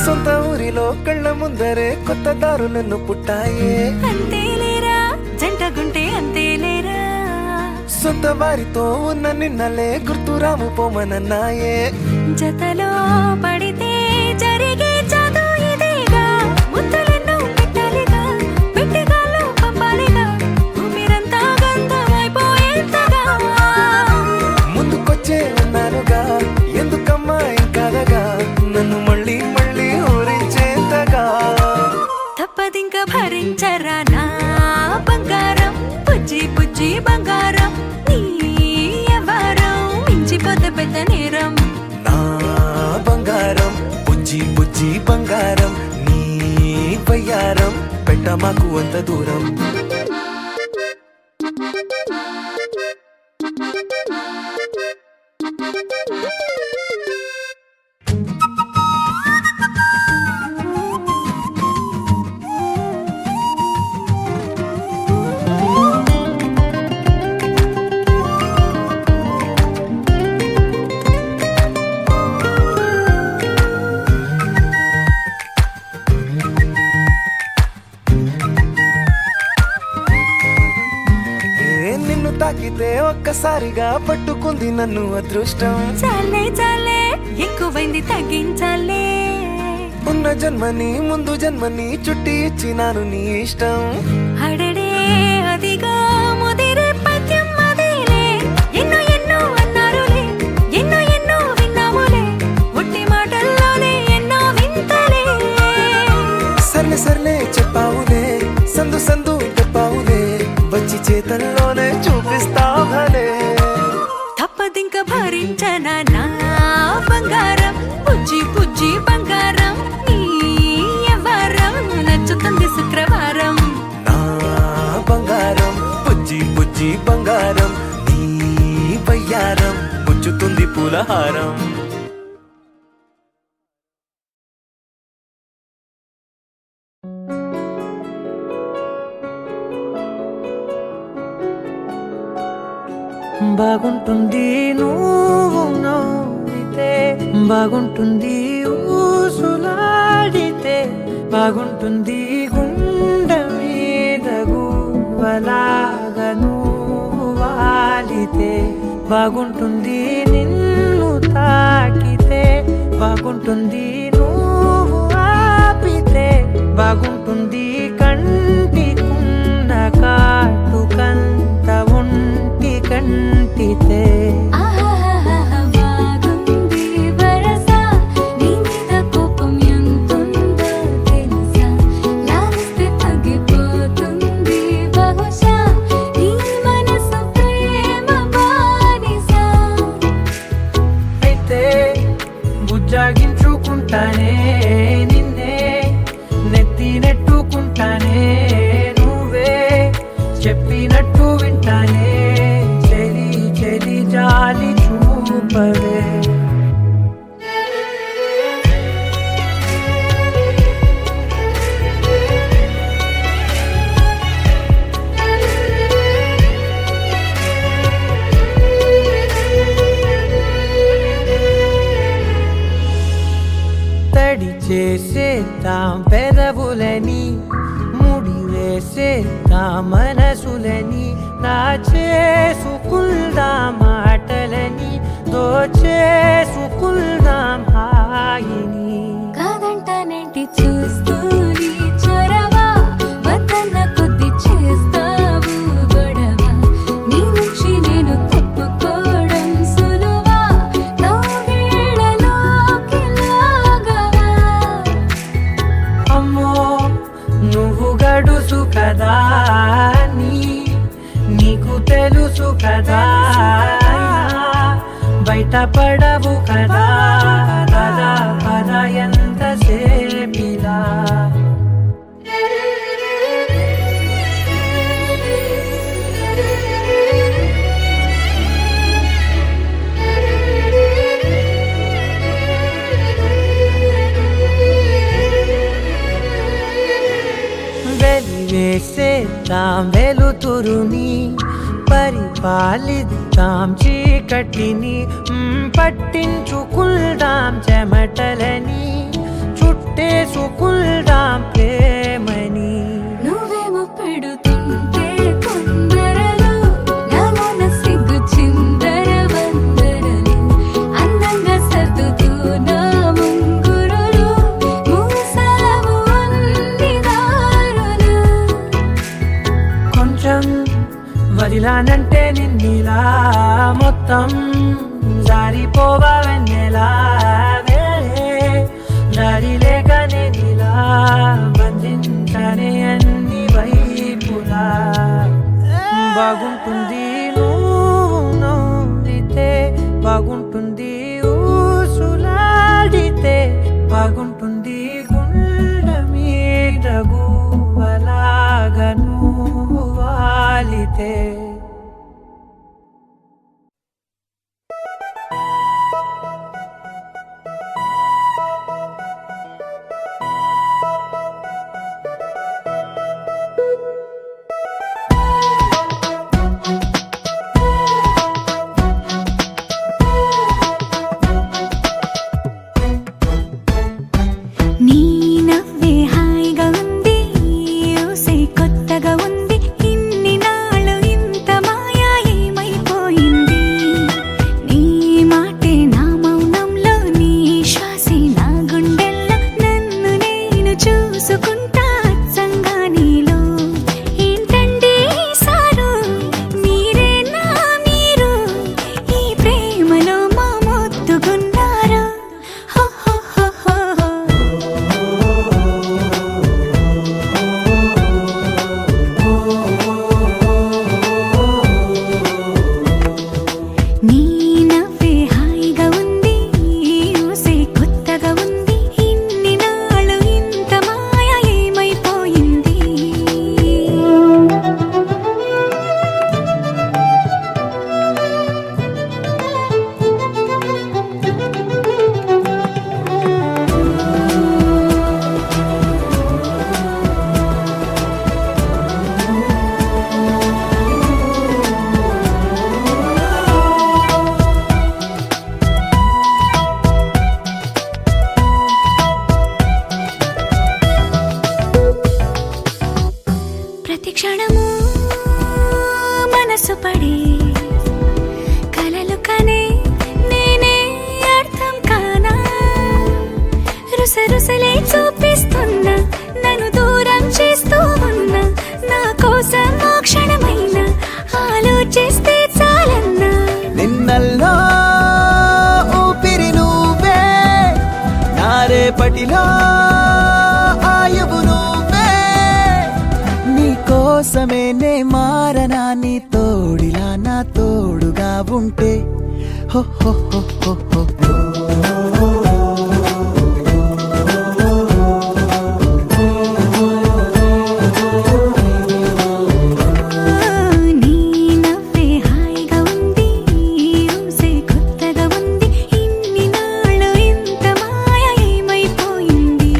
సొంత ఊరిలో కళ్ళ ముందరే కొత్త దారులను పుట్టాయే అంతేలేరా జంటగుంటే అంతేలేరా సొంత వారితో ఉన్న నిన్నలే గుర్తురాము పోమనన్నాయే జతలో పడితే జరిగే జాదు ఇదేగా ముద్దలెన్నో పెట్టాలిగా పెట్టిగాల్లో పంపాలిగా ఊపిరంతా గంధమైపోయేంతగా ముందుకొచ్చే ఉన్నానుగా ఎందుకమ్మా ఇంకాదగా నన్ను మళ్ళీ మళ్ళీ ఊరించేంతగా తప్పదింక భరించరా నా బంగారం బుజ్జి బుజ్జి బంగారం నీ యవ్వారం మించిపోతే పెద్ద నేరం నా బంగారం బుజ్జి బుజ్జి బంగారం నీ వయ్యారం పెట్ట మాకు అంత దూరం నిన్ను తాకితే ఒక్కసారిగా పట్టుకుంది నన్ను అదృష్టం చాలే ఎక్కువైంది తగ్గించాలే ఉన్న జన్మని ముందు జన్మని చుట్టి ఇచ్చినాను నీ ఇష్టం అడడే అదిగా ముదిరే పద్యం అదేలే ఎన్నో అన్నారులే ఎన్నో విన్నాములే ఒట్టి మాటల్లోనే ఎన్నో వింతలే సర్లే చెప్పావులే సందు చెప్పావులే వచ్చి చేతల్లోనే చూపిస్తావలే తప్పదింక భరించనా నా బంగారం బుజ్జి బుజ్జి బంగారం నీ యవ్వారం నచ్చుతుంది శుక్రవారం నా బంగారం బుజ్జి బుజ్జి బంగారం నీ వయ్యారం ముచ్చుతుంది పూలహారం బాగుంటుంది నువ్వు బాగుంటుంది ఊసులాడితే బాగుంటుంది గుండె మీద గువ్వలాగా నువ్వు వాలితే బాగుంటుంది నిన్ను తాకితే బాగుంటుంది నువ్వు ఆపితే బాగుంటుంది కంటికున్న కాటుకంత ఒంటి కంటితే బాగుంది వరస నీ మీద కోపం ఎంతుందో తెలుసా లాలిస్తే తగ్గిపోతుంది బహుశా నీ మనసు ప్రేమ బానిస అయితే బుజ్జాగించుకుంటానే నిన్నే నెత్తి నెట్టుకుంటానే నువ్వే చెప్పినట్టు వింటానే చెలి చెలి జాలి చూపవే తడి చేసేద్దాం పెదవులని ముడి వేసేద్దాం మనసులని నా చేసుకుందాం మాటలని దోచేసుకుందాం హాయిని కాదంటానేంటి చూస్తూ నీ చొరవ వద్దన్న కొద్ది చేస్తావు గొడవ నీ నుంచి నేను తప్పుకోవడం సులువా నవ్వేళ్ళలోకి లాగవా అమ్మో నువ్వు గడుసు కదా నీకు తెలుసు కదా బయట పడవు కదా పద పద ఎంతసేపిలా వెలివేసేద్దాం వెలుతురుని పరిపాలిద్దాం చీకటిని పట్టించుకుందాం చెమటలని చుట్టేసుకుందాం ప్రేమని నువ్వేమో పెడుతుంటే కొందరలు నాలోన సిగ్గు చిందర వందరలు అందంగా సర్దుతూ నా ముంగురులు మూసావు అన్ని దారులు కొంచెం వదిలానంటే నిన్నిలా మొత్తం జారిపోవా వెన్నెలా దారి లేక నేనిలా బంధించనే అన్ని వైపులా బాగుంటుంది నువ్వు నవ్వితే బాగుంటుంది ఊసులాడితే బాగుంటుంది గుండె మీద గువ్వలాగా నువ్వు వాలితే నీ నవ్వే హాయిగా ఉంది ఊసే కొత్తగా ఉంది ఇన్ని నాళ్ళు ఇంత పడే కలలు కనే నేనే అర్థం కానా రుసరుసలే చూపిస్తున్నా నన్ను దూరం చేస్తూ ఉన్నా నా కోసం ఆ క్షణమైన ఆలోచిస్తే చాలన్నా నిన్నల్లో ఊపిరి నువ్వే నా రేపటిలో ఆయువు నువ్వే నీ కోసమే నే మారనా నీ తోడిలా నా తోడుగా ఉంటే హో హో హో హో హో నీ నవ్వే హాయిగా ఉంది ఊసే కొత్తగా ఉంది ఇన్ని నాళ్ళు ఇంత మాయ ఏమైపోయింది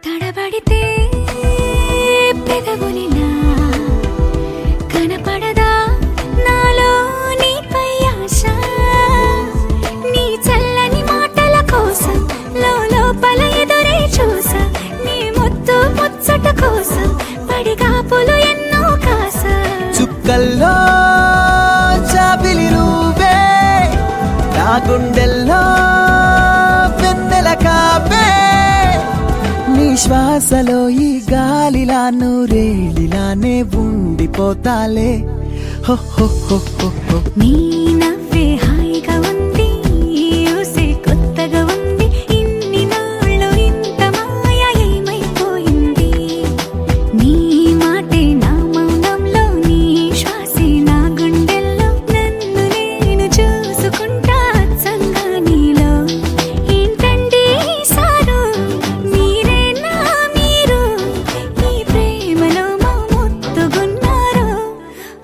తడబడితే పెదవులిలా కనపడదా నాలో నీపై ఆశ నీ చల్లని మాటల కోసం లోపల ఎదురే చూసా నీ ముద్దు ముచ్చట కోసం పడిగాపులు ఎన్నో కాసా చుక్కల్లో చాపిలి నువ్వే నా గుండెల్లో వెన్నెల కాపే నీ శ్వాసలో ఈ గాలిలా నూరేలిలానే ఉండిపోతాలే హో హో హో హో హో నీ నవ్వే హాయిగా ఉంది ఊసే కొత్తగా ఉంది ఇన్ని నాళ్ళు ఇంత మాయ ఏమైపోయింది నీ మాటే నా మౌనంలో నీ శ్వాసే నా గుండెల్లో నన్ను నేను చూసుకుంటా అచ్చంగా నీలో ఏంటండి సారు మీరేనా మీరు ఈ ప్రేమలో మా ముత్తుగున్నారు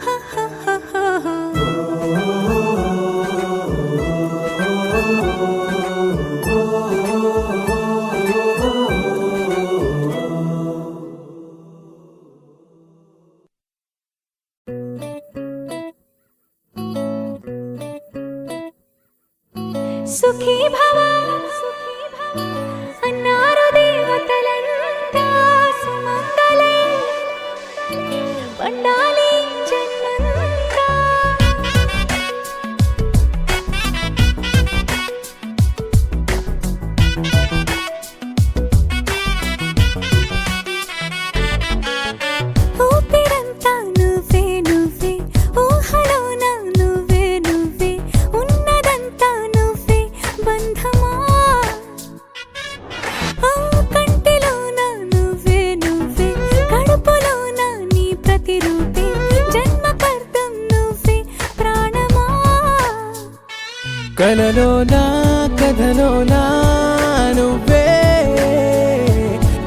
హ హ హ హ హ. సుఖీ భవ అన్నారు దేవతలంతా సుమంగళే పండాలి జన్మంతా ఊపిరంతా నువ్వే నువ్వే ఊహలోన నువ్వే నువ్వే ఉన్నదంతా నువ్వే బంధమా ఆ కంటిలోన నువ్వే నువ్వే కడుపులోన నీ ప్రతిరూపే జన్మకర్తం నువ్వే ప్రాణమా కలలోనా కథలోనా నువ్వే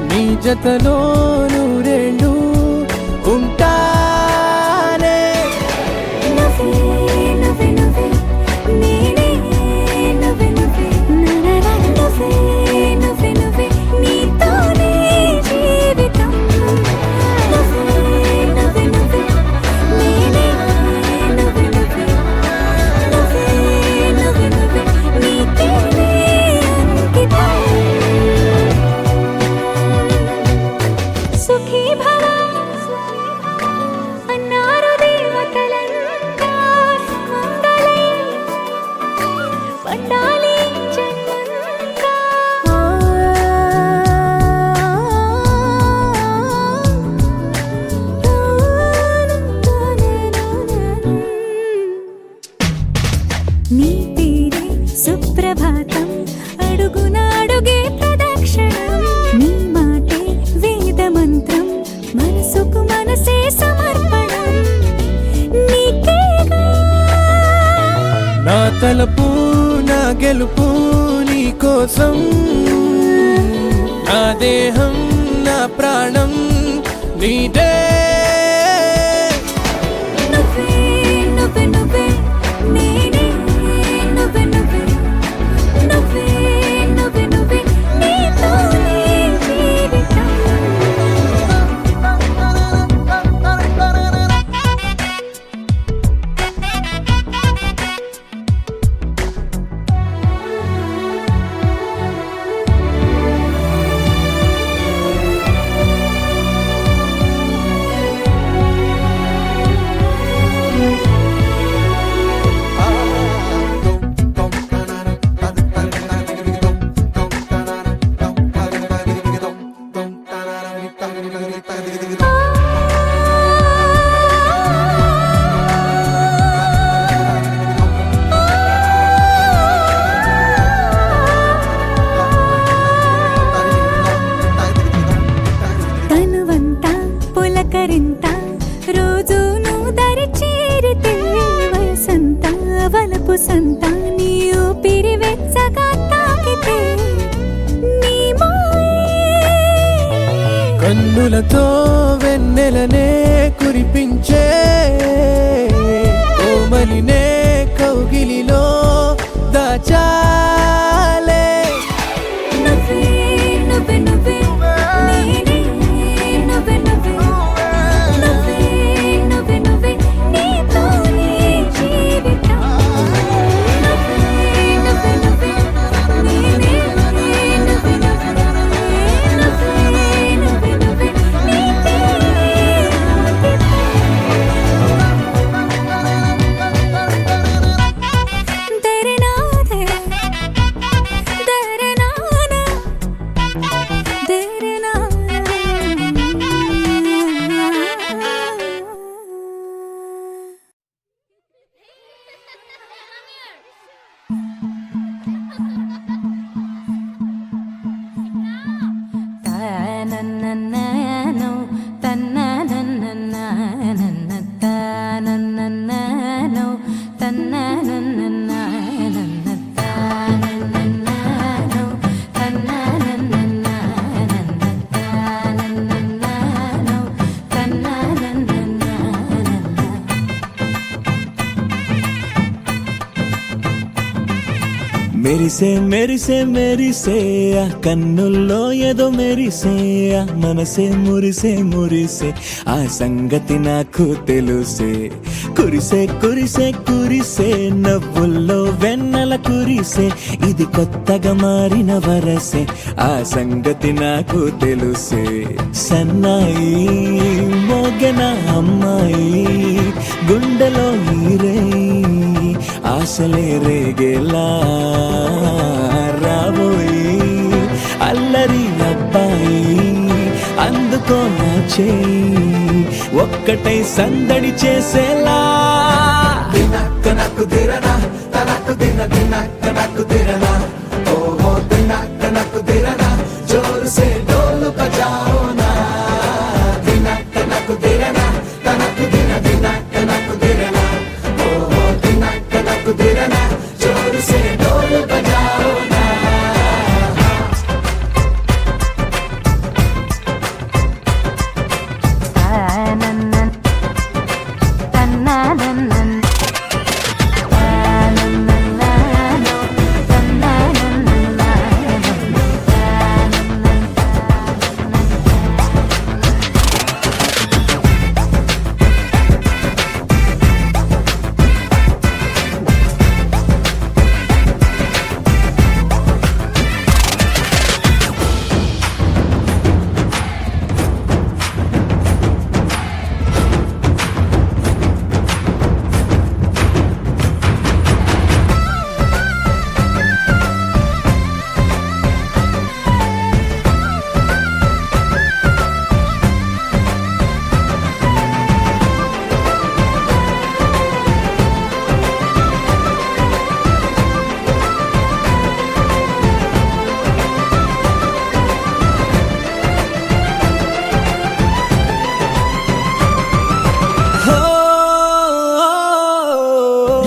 నీ జతలో నూరేళ్ళు ఉంటానే నువ్వే నువ్వే నువ్వే నేనే నువ్వే నువ్వే నరర నువ్వే నువ్వే నువ్వే నీతోనే జీవితం నువ్వే నువ్వే నువ్వే నేనే నువ్వే నువ్వే నువ్వే నువ్వే నువ్వే నీకేనే అంకితం సుఖీ భవ అన్నారు దేవతలంతా సుమంగళే పండాలి జన్మంతా నీ పేరే సుప్రభాతం అడుగున అడుగే ప్రదక్షిణం నీ మాటే వేద మంత్రం మనసుకు మనసే సమర్పణం నీకేగా నా తలపు నా గెలుపు నీ కోసం నా దేహం నా ప్రాణం నీదే కళ్ళతో వెన్నెలనే కురిపించే కోమలినే కౌగిలిలో దాచాలే నువ్వే నువ్వే నువ్వే నేనే నువ్వే నువ్వే నువ్వే నువ్వే నువ్వే నీతోనే జీవితం నువ్వే నువ్వే నువ్వే నేనే నువ్వే నువ్వే నువ్వే నువ్వే నువ్వే నీకే దరనాదే దరనానా దరనా తనననననో తనననననన తనననననో తనననననన తనననననో తనననననన తనననననో తనననననన మెరిసే మెరిసే మెరిసే ఆ కన్నుల్లో ఏదో మెరిసే ఆ మనసే మురిసే మురిసే ఆ సంగతి నాకు తెలుసే కురిసే కురిసే కురిసే నవ్వుల్లో వెన్నెల కురిసే ఇది కొత్తగా మారిన వరసే ఆ సంగతి నాకు తెలుసే సన్నాయి మోగన అమ్మాయి గుండెలో నీరే ఆశలే రేగేలా రాబోయి అల్లరి అబ్బాయి అందుకో నా చేయి ఒక్కటై సందడి చేసేలా దినక్క నక్కు దిరనా తనక్కు దిన దినక్క నక్కు దిరనా ఓహో దినక్క నక్కు దిరనా జోరు సే డోలు బజాओ నా దినక్క నక్కు దిరనా తనక్కు దిన దినక్క నక్కు దిరనా ఓహో దినక్క నక్కు దిరనా జోరు సే డోలు బజాओ నా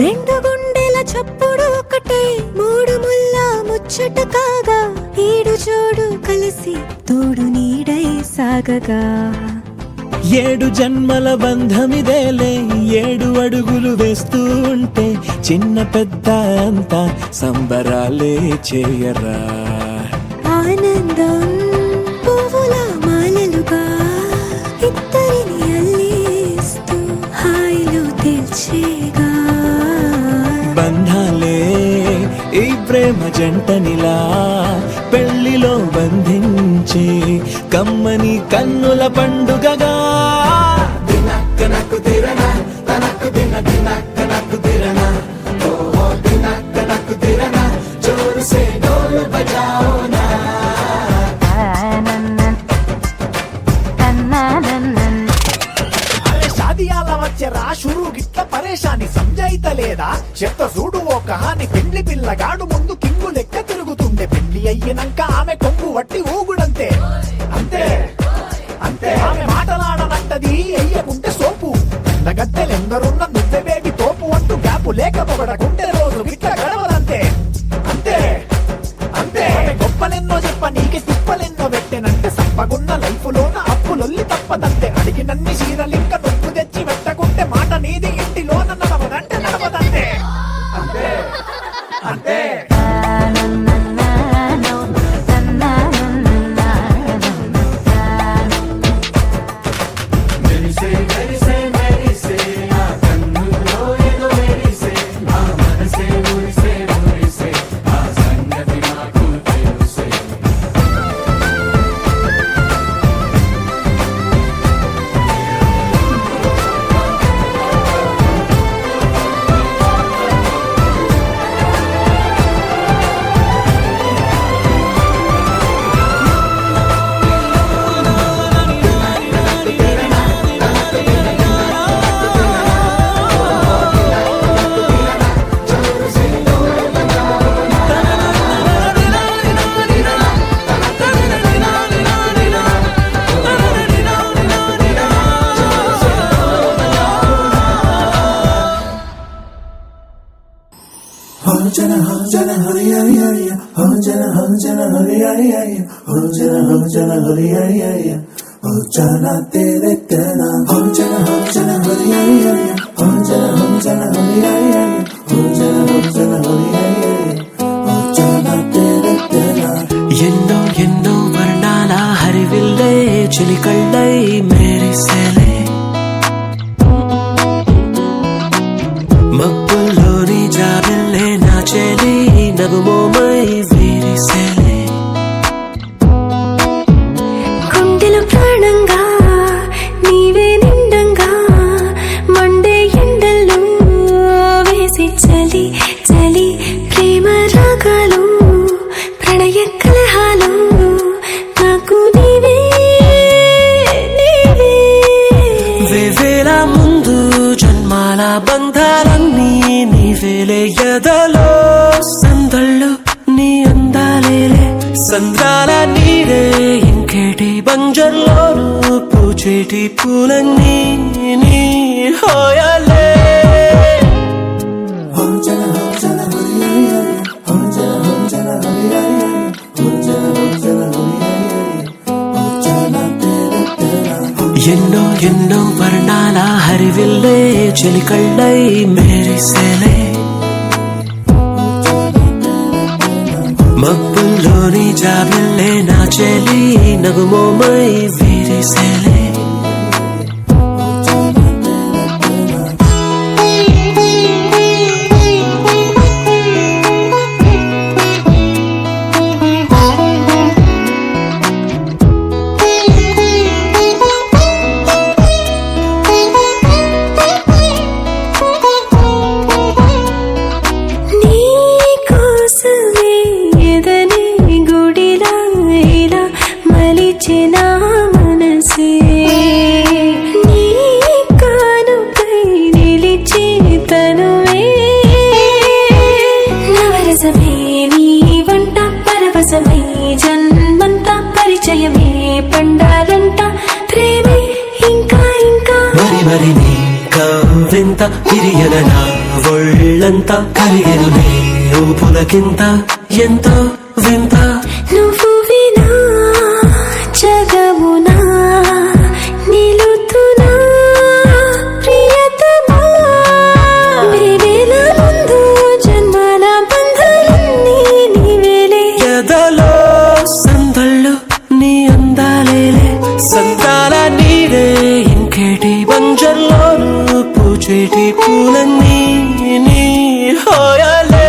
రెండు గుండెల చప్పుడు ఒకటే మూడు ముల్ల ముచ్చట కాగా ఏడు జోడు కలిసి తోడు నీడై సాగగా ఏడు జన్మల బంధమిదేలే ఏడు అడుగులు వేస్తూ ఉంటే చిన్న పెద్ద అంతా సంబరాలే చేయరా ఆనందం పువ్వుల మాలలుగా ఇద్దరిని అల్లేస్తూ హాయిలో తెల్చేగా బంధాలే ఈ ప్రేమ జంటనిలా పెళ్లిలో బంధించి కమ్మని కన్నుల పండుగగా దినక్క నక్కు దిరనా తనక్కు దిన దినక్క నక్కు దిరనా ఓహో దినక్క నక్కు దిరనా జోరు సే డోలు బజాओ నా అరే షాదియాల వచ్చెరా షురు గిట్ల పరేషాని సంజాయితలేదా చెత్త చూడు ఓ కహాని పెండ్లి పిల్లగాడు ముందు కింగు లెక్క తిరుగుతుండే పెళ్లి అయ్యినంక ఆమె కొంగు వట్టి ఊగుడంతే అంతే అంతే ఆమె మాటలాడనంటది అయ్యకుంటే సోపు గద్దెలెందరున్న నువ్వే బేబీ తోపు అంటూ గ్యాపు లేకపోవడకుంటే రోజు గిట్ల గడవదంతే అంతే అంతే ఆమె గొప్పలెన్నో చెప్ప నీకే తిప్పలెన్నో పెట్టెనంటే సంపగున్న లైఫ్ లోన అప్పులొల్లి తప్పదంతే అడిగినన్ని చీరలింక నువ్వు తెచ్చి పెట్టకుంటే మాట నీది ఇంటిలోన నడవదంటే నడవదంతే అంతే అంతే మెరిసే మెరిసే మెరిసే నా కన్నుల్లో ఏదో మెరిసే నా మనసే మురిసే మురిసే ఆ సంగతి నాకు తెలుసే ఎన్నో ఎన్నో వర్ణాల హరివిల్లే చిలికళ్ళై మేరిసేలే మబ్బుల్లోని జాబిల్లే నా చెలి నగుమోమై వీరిసేలే గుండెలో ప్రాణంగా నీవే నిండంగా మండే ఎండల్లో వేసి చలి చలి ప్రేమ రాగాలు ప్రణయ కలహాలు నాకు నీవే నీవే వేవేల ముందు జన్మాల బంధాలన్నీ నీవేలే ఎదలో సందళ్ళు నీ అందాలేలే సంద్రాల నీరే ఇంకేటి బంజర్లోను పూచేటి పూలన్నీ నీ హోయలే ఎన్నో ఎన్నో వర్ణాల హరివిల్లే చిలికళ్ళై మేరిసేలే మబ్బుల్లోని జాబిల్లే నా చెలి నగుమోమై వీరిసేలే నీ కోసమే ఎదనే గుడిలా ఇలా మలిచిన మనసే నీ కానుకై నిలిచి తనువే నవరసమే నీ వంట పరవశమై జన్మంతా పరిచయమే పండాలంట ప్రేమే ఇంకా ఇంకా మరి మరి నీ కవ్వింత తిరియన నా ఒళ్ళంతా కరిగెను నీ ఊపులకింత ఎంతో వింత నువ్వు వినా జగమునా నిలుతున్నా ప్రియతమా వేవేల ముందు జన్మాల బంధాలన్నీ నీవేలే ఎదలో సందళ్ళు నీ అందాలేలే సంతాల నీరే ఇంకేటి బంజర్లోను పూచేటి పూలన్నీ నీ హోయలే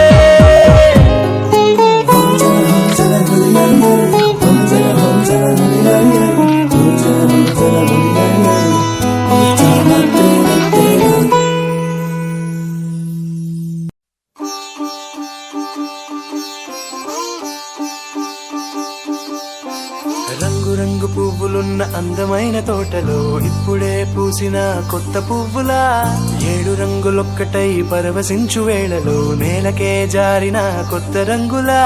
రంగు రంగు పువ్వులున్న అందమైన తోటలో ఇప్పుడే పూసిన కొత్త పువ్వులా 7 రంగులొక్కటై పరవశించు వేళలో నేలకే జారిన కొత్త రంగులా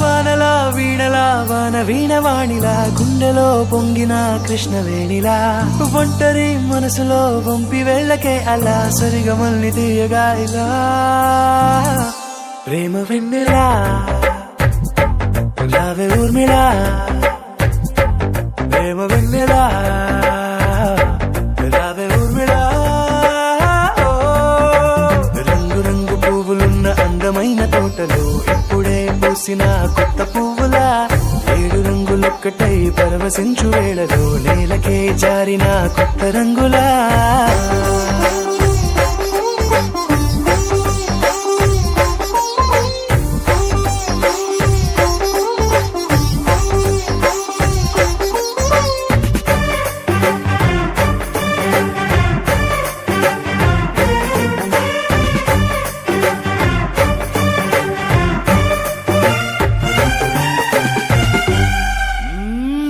వానలా వీణలా వాన వీణవాణిలా గుండెలో పొంగిన కృష్ణవేణిలా ఒంటరి మనసులో వంపి వెళ్ళకే అలా సరిగమల్ని తీయగా ఇలా ప్రేమ వెన్నెలా రావే ఊర్మిళా ప్రేమ వెన్నెలా పూసిన కొత్త పువ్వులా 7 రంగులొక్కటై పరవశించు వేళలో నేలకే జారిన కొత్త రంగులా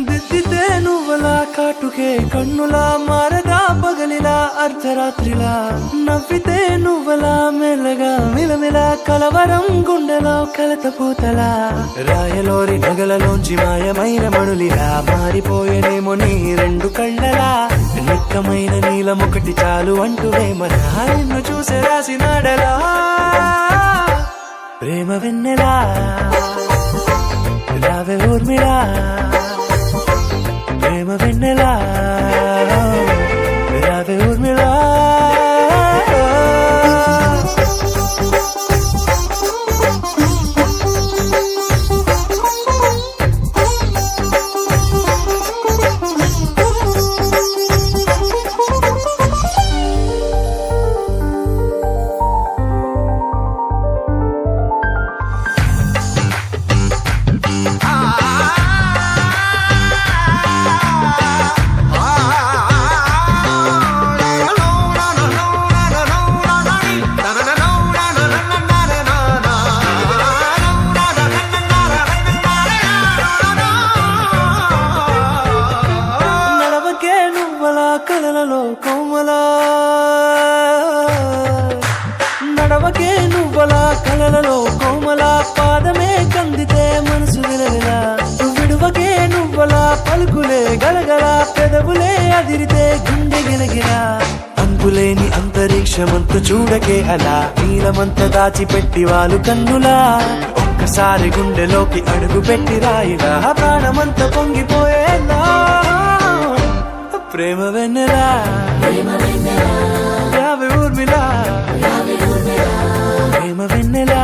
దిద్దితే నువ్వలా కాటుకే కన్నులా మారగా పగలిలా అర్ధరాత్రిలా నవ్వితే నువ్వలా మెల్లగా మిలమిలా కలవరం గుండెలో కలత పూతలా రాయలోరి నగలలోంచి మాయమైన మణులిలా మారిపోయేనేమో నీ 2 కళ్ళలా నిక్కమైన నీలం ఒకటి చాలు అంటూ వేమనా నిన్ను చూసే రాసినాడలా ప్రేమ వెన్నెలా రావే ఊర్మిళా ప్రేమ వెన్నెలా రావే ఊర్మిళా నడవకే నువ్వలా కలలలో కోమలా నడవకే నువ్వలా కలలలో కోమలా పాదమే కందితే మనసు విలవిలా విడువకే నువ్వలా పలుకులే గలగల పెదవులే అదిరితే గుండె గిలగిలా అంతులేని అంతరిక్షమంత చూడకే అలా నీలమంత దాచిపెట్టి వాళ్ళు కన్నులా ఒక్కసారి గుండెలోకి అడుగు పెట్టి రాయిలా ప్రాణమంత పొంగిపోయేలా ప్రేమ వెన్నెలా రావే ఊర్మిళా ప్రేమ వెన్నెలా